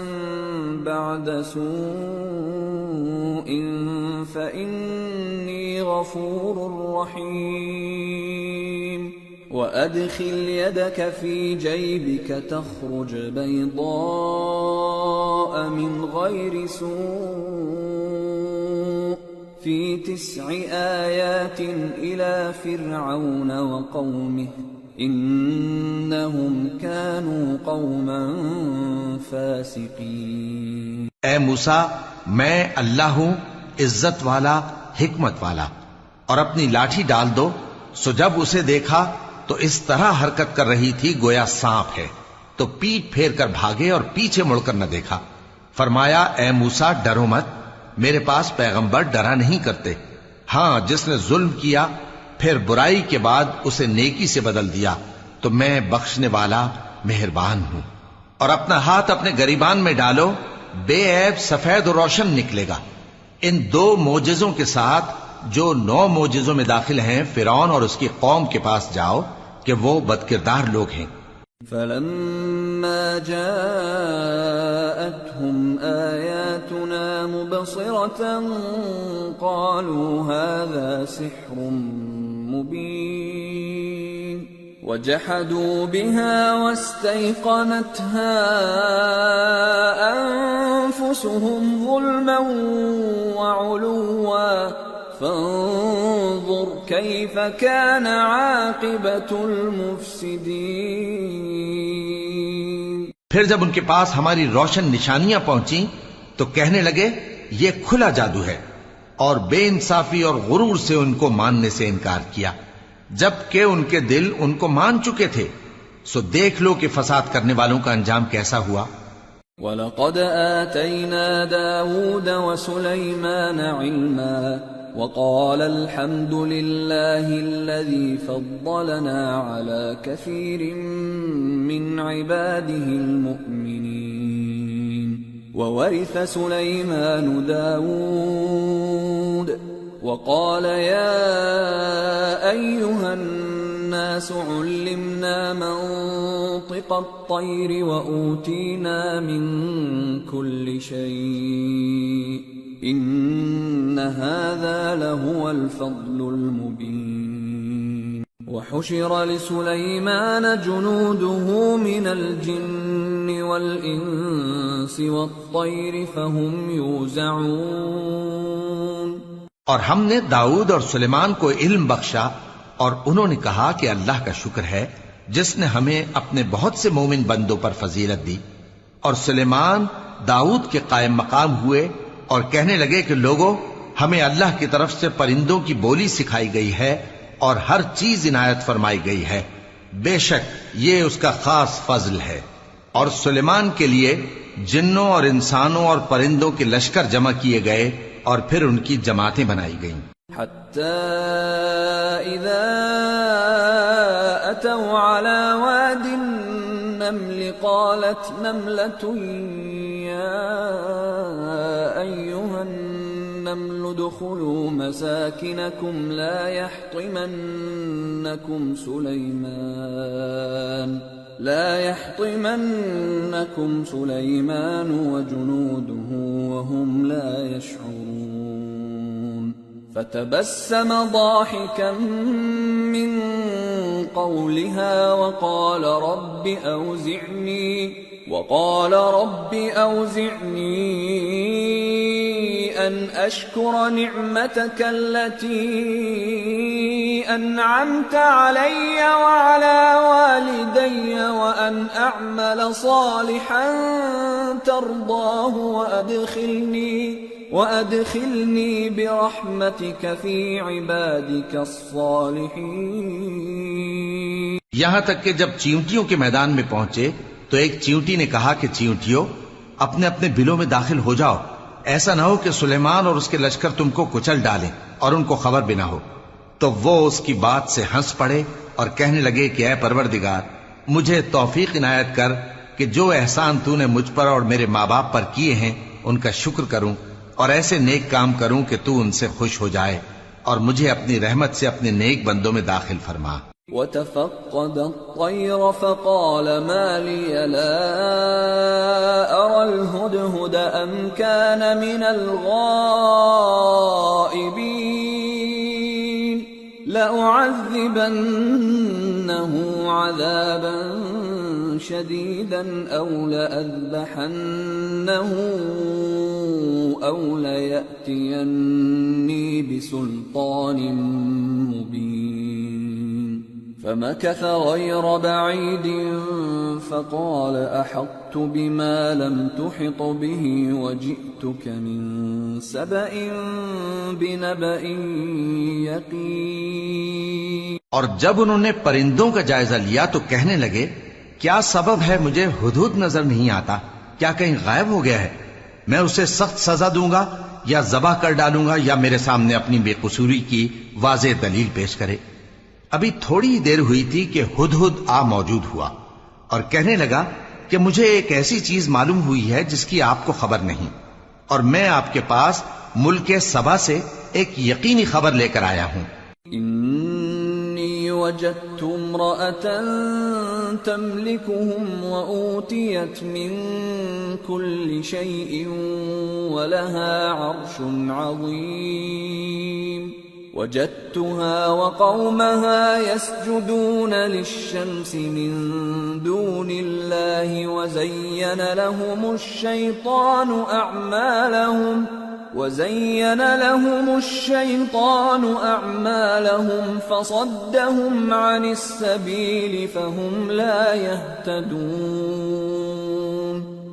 بَعْدَ سُوءٍ فَإِنِّي غَفُورٌ رَحِيمٌ وَأَدْخِلْ يَدَكَ فِي جَيْبِكَ تَخْرُجْ بَيْضَاءَ مِنْ غَيْرِ سُوءٍ فِي 9 آيَاتٍ إِلَى فِرْعَوْنَ وَقَوْمِهِ إِنَّهُمْ كَانُوا قَوْمًا فَاسِقِينَ۔ اے موسیٰ، میں اللہ ہوں، عزت والا، حکمت والا، اور اپنی لاٹھی ڈال دو۔ سو جب اسے دیکھا تو اس طرح حرکت کر رہی تھی گویا سانپ ہے، تو پیٹ پھیر کر بھاگے اور پیچھے مڑ کر نہ دیکھا۔ فرمایا اے موسیٰ ڈرو مت، میرے پاس پیغمبر ڈرا نہیں کرتے۔ ہاں، جس نے ظلم کیا پھر برائی کے بعد اسے نیکی سے بدل دیا تو میں بخشنے والا مہربان ہوں۔ اور اپنا ہاتھ اپنے گریبان میں ڈالو، بے عیب سفید و روشن نکلے گا۔ ان 2 معجزوں کے ساتھ جو 9 معجزوں میں داخل ہیں فرعون اور اس کی قوم کے پاس جاؤ کہ وہ بدکردار لوگ ہیں۔ فَلَمَّا جَاءَتْهُمْ آيَاتُنَا مُبْصِرَةً قَالُوا هَذَا سِحْرٌ مُبِينٌ وَجَحَدُوا بِهَا وَاسْتَيْقَنَتْهَا أَنفُسُهُمْ ظُلْمًا وَعُلُوًّا فانظر كيف كان عاقبة المفسدين۔ پھر جب ان کے پاس ہماری روشن نشانیاں پہنچیں تو کہنے لگے یہ کھلا جادو ہے، اور بے انصافی اور غرور سے ان کو ماننے سے انکار کیا، جبکہ ان کے دل ان کو مان چکے تھے۔ سو دیکھ لو کہ فساد کرنے والوں کا انجام کیسا ہوا۔ وَلَقَدْ آتَيْنَا دَاوُودَ وَسُلَيْمَانَ عِلْمًا وَقَالَ الْحَمْدُ لِلَّهِ الَّذِي فَضَّلَنَا عَلَى كَثِيرٍ مِّنْ عِبَادِهِ الْمُؤْمِنِينَ وَوَرِثَ سُلَيْمَانُ دَاوُودَ وَقَالَ يَا أَيُّهَا النَّاسُ عُلِّمْنَا مَنطِقَ الطَّيْرِ وَأُوتِينَا مِن كُلِّ شَيْءٍ إِنَّ هَذَا لَهُوَ الْفَضْلُ الْمُبِينُ وَحُشِرَ لِسُلَيْمَانَ جُنُودُهُ مِنَ الْجِنِّ وَالْإِنسِ وَالطَّيْرِ فَهُمْ يُوزَعُونَ اور ہم نے داؤد اور سلیمان کو علم بخشا اور انہوں نے کہا کہ اللہ کا شکر ہے جس نے ہمیں اپنے بہت سے مومن بندوں پر فضیلت دی. اور سلیمان داؤد کے قائم مقام ہوئے اور کہنے لگے کہ لوگوں، ہمیں اللہ کی طرف سے پرندوں کی بولی سکھائی گئی ہے اور ہر چیز عنایت فرمائی گئی ہے، بے شک یہ اس کا خاص فضل ہے. اور سلیمان کے لیے جنوں اور انسانوں اور پرندوں کے لشکر جمع کیے گئے اور پھر ان کی جماعتیں بنائی گئیں. حتى إذا أتوا على واد النمل قالت نملة يا أيها النمل ادخلوا مساكنكم لا يحطمنكم سليمان وجنوده وهم لا يشعرون. فتبسم ضاحكا من قولها وقال رب أوزعني أن أشكر نعمتك التي أنعمت علي وعلى والدي وأن أعمل صالحا ترضاه وأدخلني برحمتك في عبادك الصالحين. یہاں تک کہ جب چیونٹیوں کے میدان میں پہنچے تو ایک چیونٹی نے کہا کہ چیونٹیوں، اپنے اپنے بلوں میں داخل ہو جاؤ، ایسا نہ ہو کہ سلیمان اور اس کے لشکر تم کو کچل ڈالیں اور ان کو خبر بھی نہ ہو. تو وہ اس کی بات سے ہنس پڑے اور کہنے لگے کہ اے پروردگار، مجھے توفیق عنایت کر کہ جو احسان تو نے مجھ پر اور میرے ماں باپ پر کیے ہیں ان کا شکر کروں اور ایسے نیک کام کروں کہ تو ان سے خوش ہو جائے اور مجھے اپنی رحمت سے اپنے نیک بندوں میں داخل فرما. وَتَفَقَّدَ الطَّيْرَ فَقَالَ مَا لِيَ لَا أَرَى الْهُدْهُدَ أَمْ كَانَ مِنَ الْغَائِبِينَ لَأُعَذِّبَنَّهُ عَذَابًا شَدِيدًا أَوْ لَأَذْبَحَنَّهُ أَوْ لَيَأْتِيَنِّي بِسُلْطَانٍ مُبِينٍ. فمكث غير بعيد فقال أحطت بما لم تحط به وجئتك من سبأ بنبأ يقين. اور جب انہوں نے پرندوں کا جائزہ لیا تو کہنے لگے کیا سبب ہے مجھے ہدہد نظر نہیں آتا، کیا کہیں غائب ہو گیا ہے؟ میں اسے سخت سزا دوں گا یا ذبح کر ڈالوں گا یا میرے سامنے اپنی بے قصوری کی واضح دلیل پیش کرے. ابھی تھوڑی دیر ہوئی تھی کہ ہدہد آ موجود ہوا اور کہنے لگا کہ مجھے ایک ایسی چیز معلوم ہوئی ہے جس کی آپ کو خبر نہیں، اور میں آپ کے پاس ملک سبا سے ایک یقینی خبر لے کر آیا ہوں. انی وجدت امرأة تملكهم وأوتيت من كل شيء ولها عرش عظيم. وجدتها وقومها يسجدون للشمس من دون الله وزين لهم الشيطان أعمالهم فصدهم عن السبيل فهم لا يهتدون.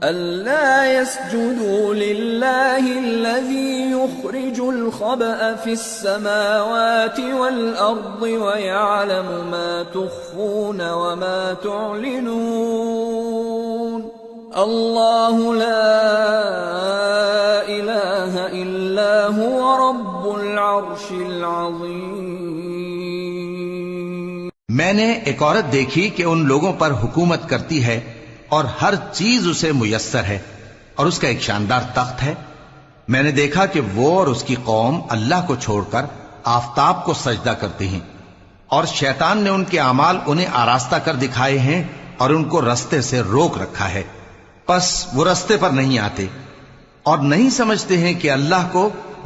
ألا يسجدوا لله الذي يخرج الخبأ في السماوات والأرض ويعلم ما تخفون وما تعلنون. اللہ لا الہ الا هو رب العرش العظیم۔ میں نے ایک عورت دیکھی کہ ان لوگوں پر حکومت کرتی ہے اور ہر چیز اسے میسر ہے اور اس کا ایک شاندار تخت ہے۔ میں نے دیکھا کہ وہ اور اس کی قوم اللہ کو چھوڑ کر آفتاب کو سجدہ کرتے ہیں، اور شیطان نے ان کے اعمال انہیں آراستہ کر دکھائے ہیں اور ان کو رستے سے روک رکھا ہے، پس وہ رستے پر نہیں آتے اور نہیں سمجھتے ہیں کہ اللہ کو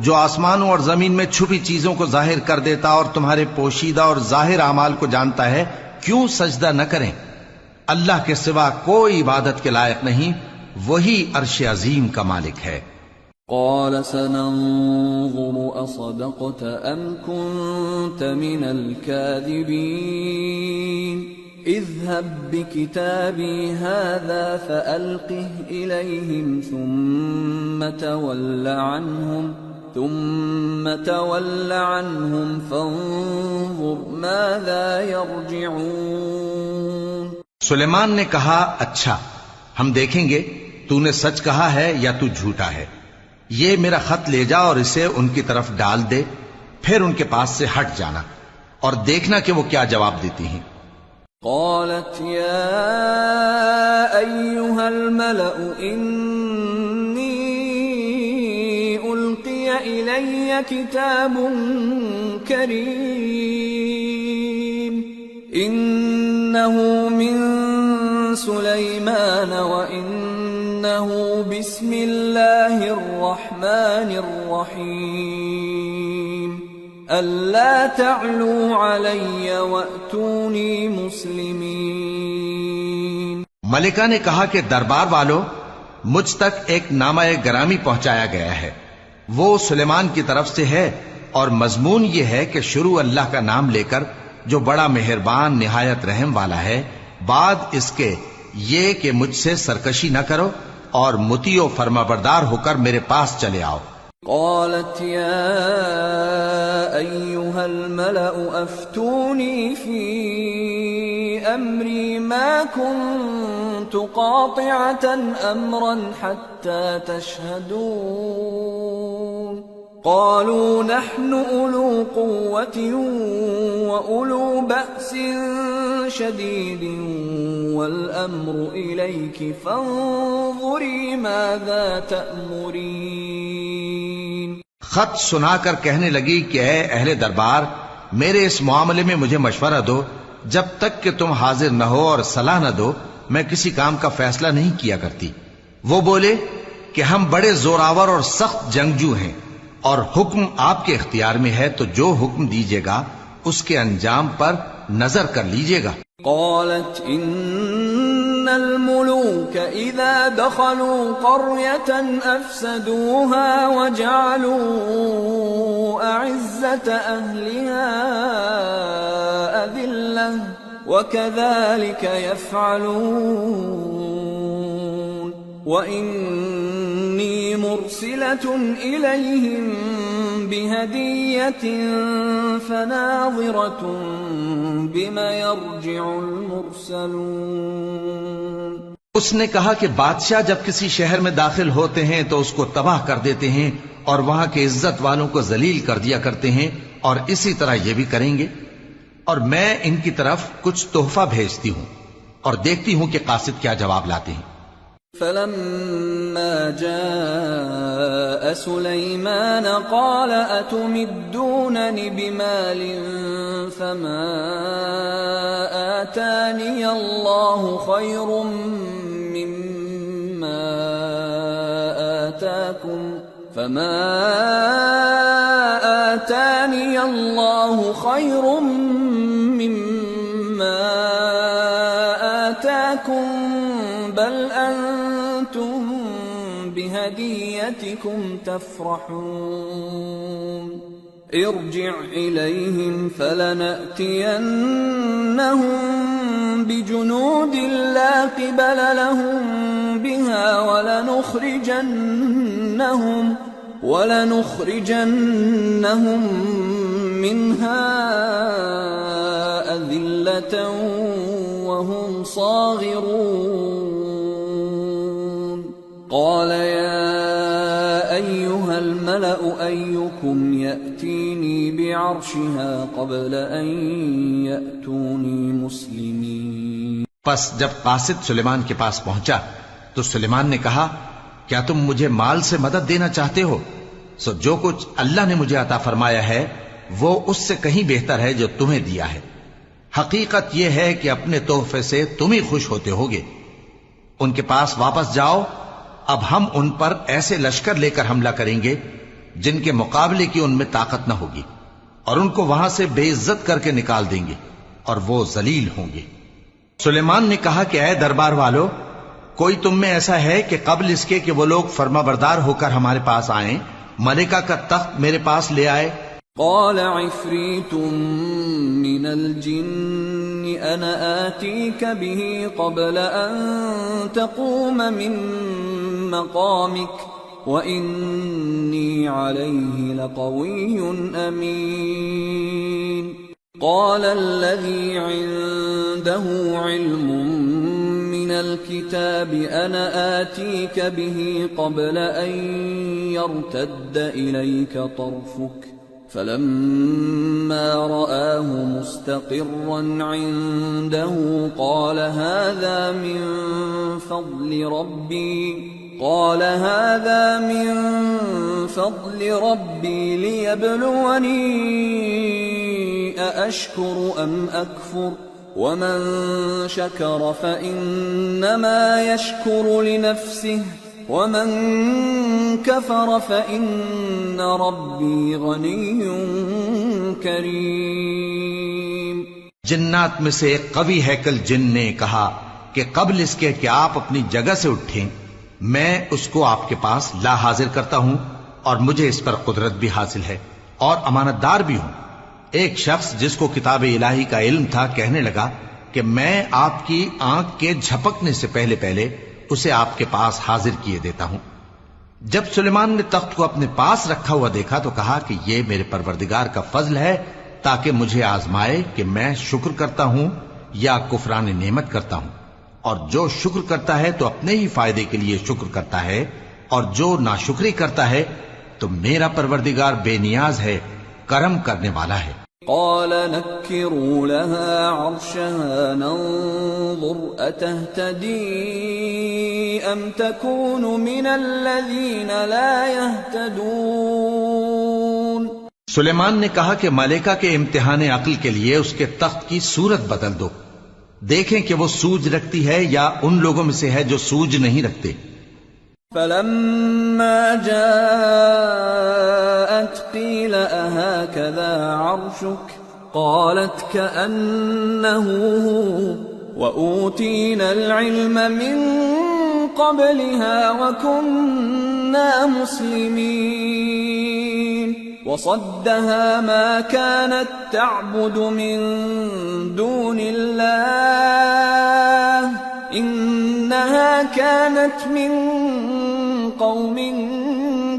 جو آسمانوں اور زمین میں چھپی چیزوں کو ظاہر کر دیتا اور تمہارے پوشیدہ اور ظاہر اعمال کو جانتا ہے، کیوں سجدہ نہ کریں؟ اللہ کے سوا کوئی عبادت کے لائق نہیں، وہی عرش عظیم کا مالک ہے۔ قال سننظر اصدقت ام كنت من الكاذبين اذهب بكتابي هذا فألقه إليهم ثم تول عنهم فانظر ماذا يرجعون۔ سلیمان نے کہا اچھا، ہم دیکھیں گے تو نے سچ کہا ہے یا تو جھوٹا ہے۔ یہ میرا خط لے جا اور اسے ان کی طرف ڈال دے، پھر ان کے پاس سے ہٹ جانا اور دیکھنا کہ وہ کیا جواب دیتی ہیں۔ قالت يا أيها الملأ إني ألقي إلي كتاب كريم إنه من سليمان وإنه بسم الله الرحمن الرحيم ألا تعلوا علي وأتوني مسلمين۔ ملکہ نے کہا کہ دربار والو، مجھ تک ایک نامہ گرامی پہنچایا گیا ہے، وہ سلیمان کی طرف سے ہے اور مضمون یہ ہے کہ شروع اللہ کا نام لے کر جو بڑا مہربان نہایت رحم والا ہے، بعد اس کے یہ کہ مجھ سے سرکشی نہ کرو اور مطیع و فرمانبردار ہو کر میرے پاس چلے آؤ۔ قالت يا أيها الملأ أفتوني في أمري ما كنت قاطعة أمرا حتى تشهدون قالوا نحن أولو قوة وأولو بأس شديد والأمر إليك فانظري ماذا تأمرين۔ خط سنا کر کہنے لگی کہ اے اہل دربار، میرے اس معاملے میں مجھے مشورہ دو، جب تک کہ تم حاضر نہ ہو اور صلاح نہ دو میں کسی کام کا فیصلہ نہیں کیا کرتی۔ وہ بولے کہ ہم بڑے زوراور اور سخت جنگجو ہیں اور حکم آپ کے اختیار میں ہے، تو جو حکم دیجیے گا اس کے انجام پر نظر کر لیجیے گا۔ قالت ان الملوك اذا دخلوا قرية افسدوها وجعلوا اعزة اهلها اذلة وكذلك يفعلون وإني مرسلة إليهم بهدية فناظرة بما يرجع المرسلون۔ اس نے کہا کہ بادشاہ جب کسی شہر میں داخل ہوتے ہیں تو اس کو تباہ کر دیتے ہیں اور وہاں کے عزت والوں کو ذلیل کر دیا کرتے ہیں، اور اسی طرح یہ بھی کریں گے، اور میں ان کی طرف کچھ تحفہ بھیجتی ہوں اور دیکھتی ہوں کہ قاصد کیا جواب لاتے ہیں۔ فلما جاء سليمان قال أتمدونني بمال فما آتاني الله خير مما آتاكم بل أنتم بهديتكم تفرحون ارجع إليهم فلنأتينهم بجنود لا قبل لهم بها ولنخرجنهم منها أذلة وهم صاغرون۔ قال يا أيها الملأ أيكم يأتيني بعرشها قبل أن يأتوني مسلمين. پس جب قاصد سلیمان کے پاس پہنچا تو سلیمان نے کہا کیا تم مجھے مال سے مدد دینا چاہتے ہو؟ سو جو کچھ اللہ نے مجھے عطا فرمایا ہے وہ اس سے کہیں بہتر ہے جو تمہیں دیا ہے. حقیقت یہ ہے کہ اپنے تحفے سے تم ہی خوش ہوتے ہوگے. ان کے پاس واپس جاؤ. اب ہم ان پر ایسے لشکر لے کر حملہ کریں گے جن کے مقابلے کی ان میں طاقت نہ ہوگی، اور ان کو وہاں سے بے عزت کر کے نکال دیں گے اور وہ ذلیل ہوں گے. سلیمان نے کہا کہ اے دربار والو، کوئی تم میں ایسا ہے کہ قبل اس کے کہ وہ لوگ فرما بردار ہو کر ہمارے پاس آئیں ملکہ کا تخت میرے پاس لے آئے؟ قال عفريت من الجن أنا آتيك به قبل أن تقوم من مقامك وإني عليه لقوي أمين. قال الذي عنده علم من الكتاب أنا آتيك به قبل أن يرتد إليك طرفك فلما رآه مستقرا عنده قال هذا من فضل ربي ليبلوني أأشكر أم أكفر ومن شكر فإنما يشكر لنفسه ومن كفر فإن ربي غني كريم. جنات میں سے ایک قوی ہیکل جن نے کہا کہ قبل اس کے کہ آپ اپنی جگہ سے اٹھیں میں اس کو آپ کے پاس لا حاضر کرتا ہوں اور مجھے اس پر قدرت بھی حاصل ہے اور امانت دار بھی ہوں. ایک شخص جس کو کتاب الہی کا علم تھا کہنے لگا کہ میں آپ کی آنکھ کے جھپکنے سے پہلے پہلے اسے آپ کے پاس حاضر کیے دیتا ہوں. جب سلیمان نے تخت کو اپنے پاس رکھا ہوا دیکھا تو کہا کہ یہ میرے پروردگار کا فضل ہے تاکہ مجھے آزمائے کہ میں شکر کرتا ہوں یا کفران نعمت کرتا ہوں. اور جو شکر کرتا ہے تو اپنے ہی فائدے کے لیے شکر کرتا ہے، اور جو ناشکری کرتا ہے تو میرا پروردگار بے نیاز ہے، کرم کرنے والا ہے. قال نكروا لها عرشها ننظر أتهتدي أم تكون من الذين لا يهتدون. سلیمان نے کہا کہ ملکہ کے امتحان عقل کے لیے اس کے تخت کی صورت بدل دو، دیکھیں کہ وہ سوج رکھتی ہے یا ان لوگوں میں سے ہے جو سوج نہیں رکھتے. فلما جاءت قيل أهكذا عرشك قالت كأنه هو وأوتينا العلم من قبلها وكنا مسلمين. وصدها ما كانت تعبد من دون الله إنها كانت من قوم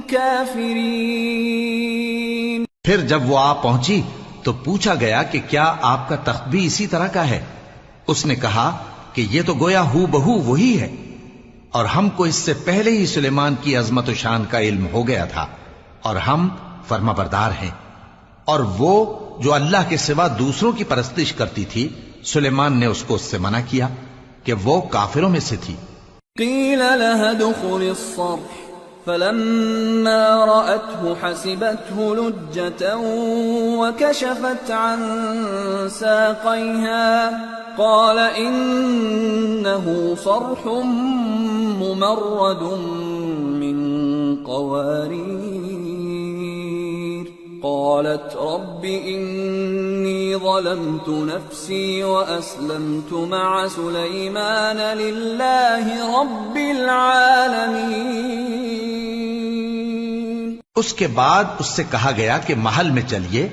كافرين. پھر جب وہ آ پہنچی تو پوچھا گیا کہ کیا آپ کا تخت بھی اسی طرح کا ہے؟ اس نے کہا کہ یہ تو گویا ہو بہو وہی ہے، اور ہم کو اس سے پہلے ہی سلیمان کی عظمت و شان کا علم ہو گیا تھا، اور ہم فرما بردار ہیں. اور وہ جو اللہ کے سوا دوسروں کی پرستش کرتی تھی سلیمان نے اس کو اس سے منع کیا کہ وہ کافروں میں سے تھی. قیل لها ادخل الصرح فلما رأته حسبته لجة وكشفت عن ساقيها قال إنه صرح ممرد من قوارير. قالت رب إني ظلمت نفسي وأسلمت مع سليمان لله رب العالمين. اس کے بعد اس سے کہا گیا کہ محل میں چلیے.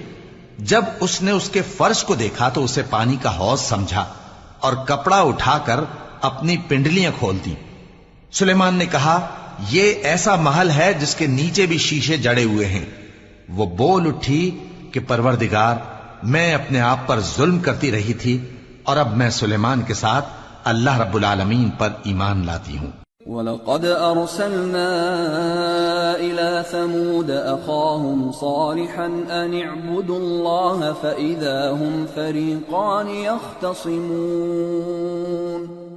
جب اس نے اس کے فرش کو دیکھا تو اسے پانی کا حوض سمجھا اور کپڑا اٹھا کر اپنی پنڈلیاں کھول دی. سلیمان نے کہا یہ ایسا محل ہے جس کے نیچے بھی شیشے جڑے ہوئے ہیں. وہ بول اٹھی کہ پروردگار میں اپنے آپ پر ظلم کرتی رہی تھی اور اب میں سلیمان کے ساتھ اللہ رب العالمین پر ایمان لاتی ہوں. وَلَقَدْ أَرْسَلْنَا إِلَى ثَمُودَ أَخَاهُمْ صَالِحًا أَنِ اعْبُدُوا اللَّهَ فَإِذَا هُمْ فَرِيقَانِ يَخْتَصِمُونَ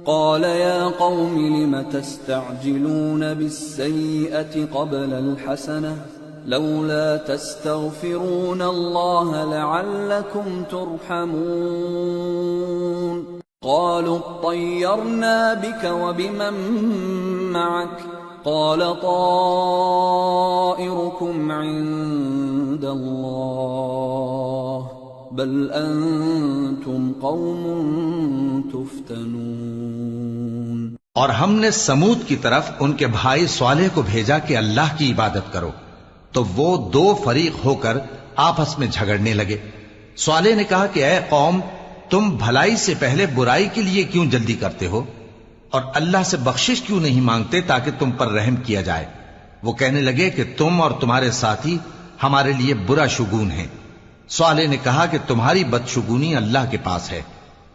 قَالَ يَا قَوْمِ لِمَ تَسْتَعْجِلُونَ بِالسَّيِّئَةِ قَبْلَ الْحَسَنَةِ لَوْلَا تَسْتَغْفِرُونَ اللَّهَ لَعَلَّكُمْ تُرْحَمُونَ قالوا اطيرنا بك وبمن معك قال طائركم عند الله بل أنتم قوم تفتنون۔ اور ہم نے سمود کی طرف ان کے بھائی صالح کو بھیجا کہ اللہ کی عبادت کرو، تو وہ دو فریق ہو کر آپس میں جھگڑنے لگے۔ صالح نے کہا کہ اے قوم، تم بھلائی سے پہلے برائی کے لیے کیوں جلدی کرتے ہو اور اللہ سے بخشش کیوں نہیں مانگتے تاکہ تم پر رحم کیا جائے؟ وہ کہنے لگے کہ تم اور تمہارے ساتھی ہمارے لیے برا شگون ہیں۔ صالح نے کہا کہ تمہاری بدشگونی اللہ کے پاس ہے،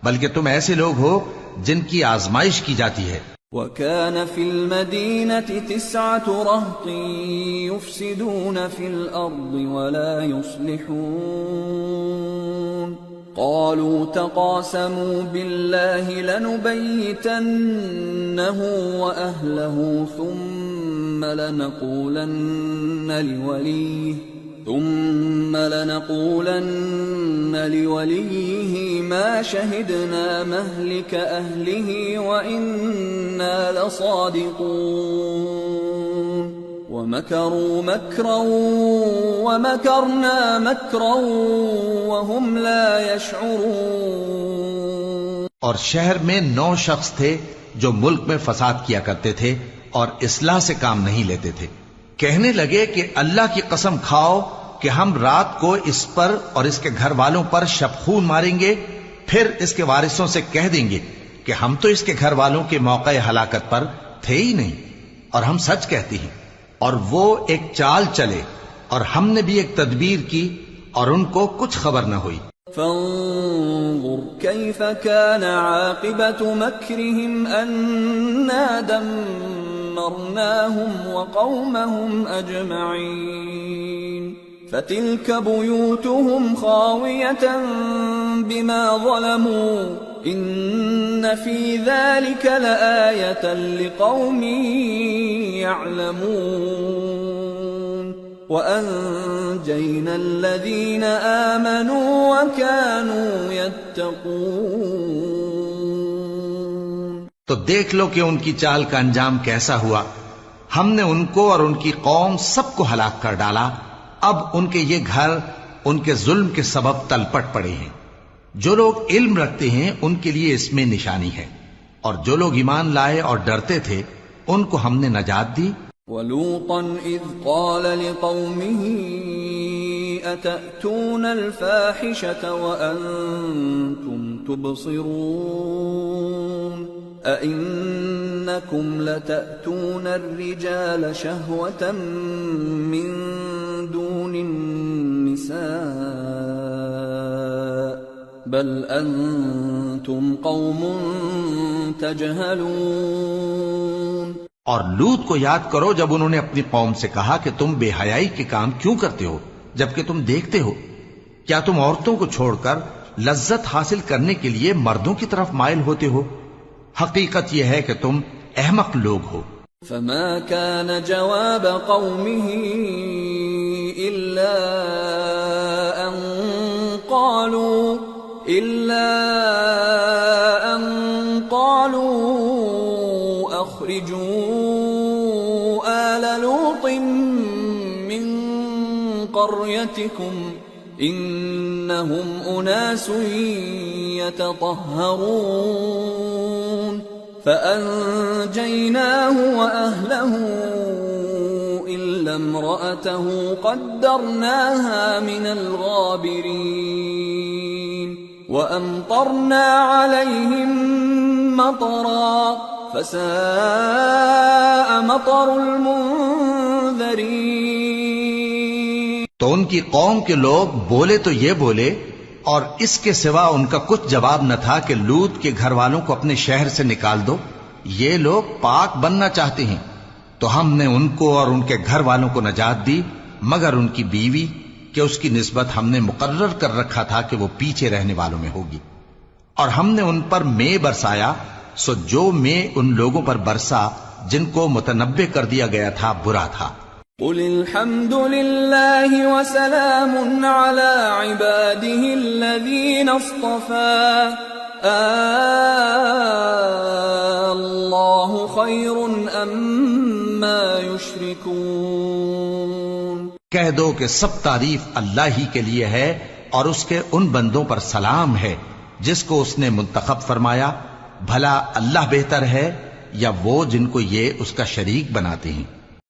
بلکہ تم ایسے لوگ ہو جن کی آزمائش کی جاتی ہے۔ وَكَانَ فِي الْمَدِينَةِ 9 رَهْطٍ يُفْسِدُونَ فِي الْأَرْضِ وَلَا يُصْلِحُونَ قالوا تقاسموا بالله لنبيتنه وأهله ثم لنقولن لوليه ما شهدنا مهلك أهله وإنا لصادقون ومكروا مكرا ومكرنا مكرا وهم لا يشعرون۔ اور شہر میں 9 شخص تھے جو ملک میں فساد کیا کرتے تھے اور اصلاح سے کام نہیں لیتے تھے۔ کہنے لگے کہ اللہ کی قسم کھاؤ کہ ہم رات کو اس پر اور اس کے گھر والوں پر شبخون ماریں گے، پھر اس کے وارثوں سے کہہ دیں گے کہ ہم تو اس کے گھر والوں کے موقع ہلاکت پر تھے ہی نہیں، اور ہم سچ کہتے ہیں۔ اور وہ ایک چال چلے اور ہم نے بھی ایک تدبیر کی اور ان کو کچھ خبر نہ ہوئی۔ فانظر كيف كان عاقبة مكرهم أنا دمرناهم وقومهم أجمعين فتلك بيوتهم خاوية بما ظلموا إن في ذلك لآية لقوم يعلمون وأنجينا الذين آمنوا وكانوا يتقون۔ تو دیکھ لو کہ ان کی چال کا انجام کیسا ہوا۔ ہم نے ان کو اور ان کی قوم سب کو ہلاک کر ڈالا۔ اب ان کے یہ گھر ان کے ظلم کے سبب تلپٹ پڑے ہیں۔ جو لوگ علم رکھتے ہیں ان کے لیے اس میں نشانی ہے، اور جو لوگ ایمان لائے اور ڈرتے تھے ان کو ہم نے نجات دی۔ وَلُوطًا إِذْ قَالَ لِقَوْمِهِ أَتَأْتُونَ الْفَاحِشَةَ وَأَنْتُمْ تُبْصِرُونَ أَإِنَّكُمْ لَتَأْتُونَ الرِّجَالَ شَهْوَةً مِّن دُونِ النِّسَاءِ بَلْ أَنْتُمْ قَوْمٌ تَجْهَلُونَ۔ اور لوط کو یاد کرو جب انہوں نے اپنی قوم سے کہا کہ تم بے حیائی کے کام کیوں کرتے ہو جبکہ تم دیکھتے ہو؟ کیا تم عورتوں کو چھوڑ کر لذت حاصل کرنے کے لیے مردوں کی طرف مائل ہوتے ہو؟ حقیقت یہ ہے کہ تم احمق لوگ ہو۔ فما كان جواب قومه إلا أن قالوا أخرجوا آل لوط من قريتكم إنهم أناس يتطهرون فأنجيناه وأهله إلا امرأته قدرناها من الغابرين وأمطرنا عليهم مطرا فساء مطر المنذرين۔ تو ان کی قوم کے لوگ بولے تو یہ بولے، اور اس کے سوا ان کا کچھ جواب نہ تھا کہ لوط کے گھر والوں کو اپنے شہر سے نکال دو، یہ لوگ پاک بننا چاہتے ہیں، تو ہم نے ان کو اور ان کے گھر والوں کو نجات دی مگر ان کی بیوی کہ اس کی نسبت ہم نے مقرر کر رکھا تھا کہ وہ پیچھے رہنے والوں میں ہوگی، اور ہم نے ان پر مے برسایا، سو جو مے ان لوگوں پر برسا جن کو متنبع کر دیا گیا تھا برا تھا۔ قل الحمد لله وسلام على عباده الذين اصطفى الله خير أما يشركون۔ کہہ دو کہ سب تعریف اللہ ہی کے لیے ہے اور اس کے ان بندوں پر سلام ہے جس کو اس نے منتخب فرمایا، بھلا اللہ بہتر ہے یا وہ جن کو یہ اس کا شریک بناتے ہیں؟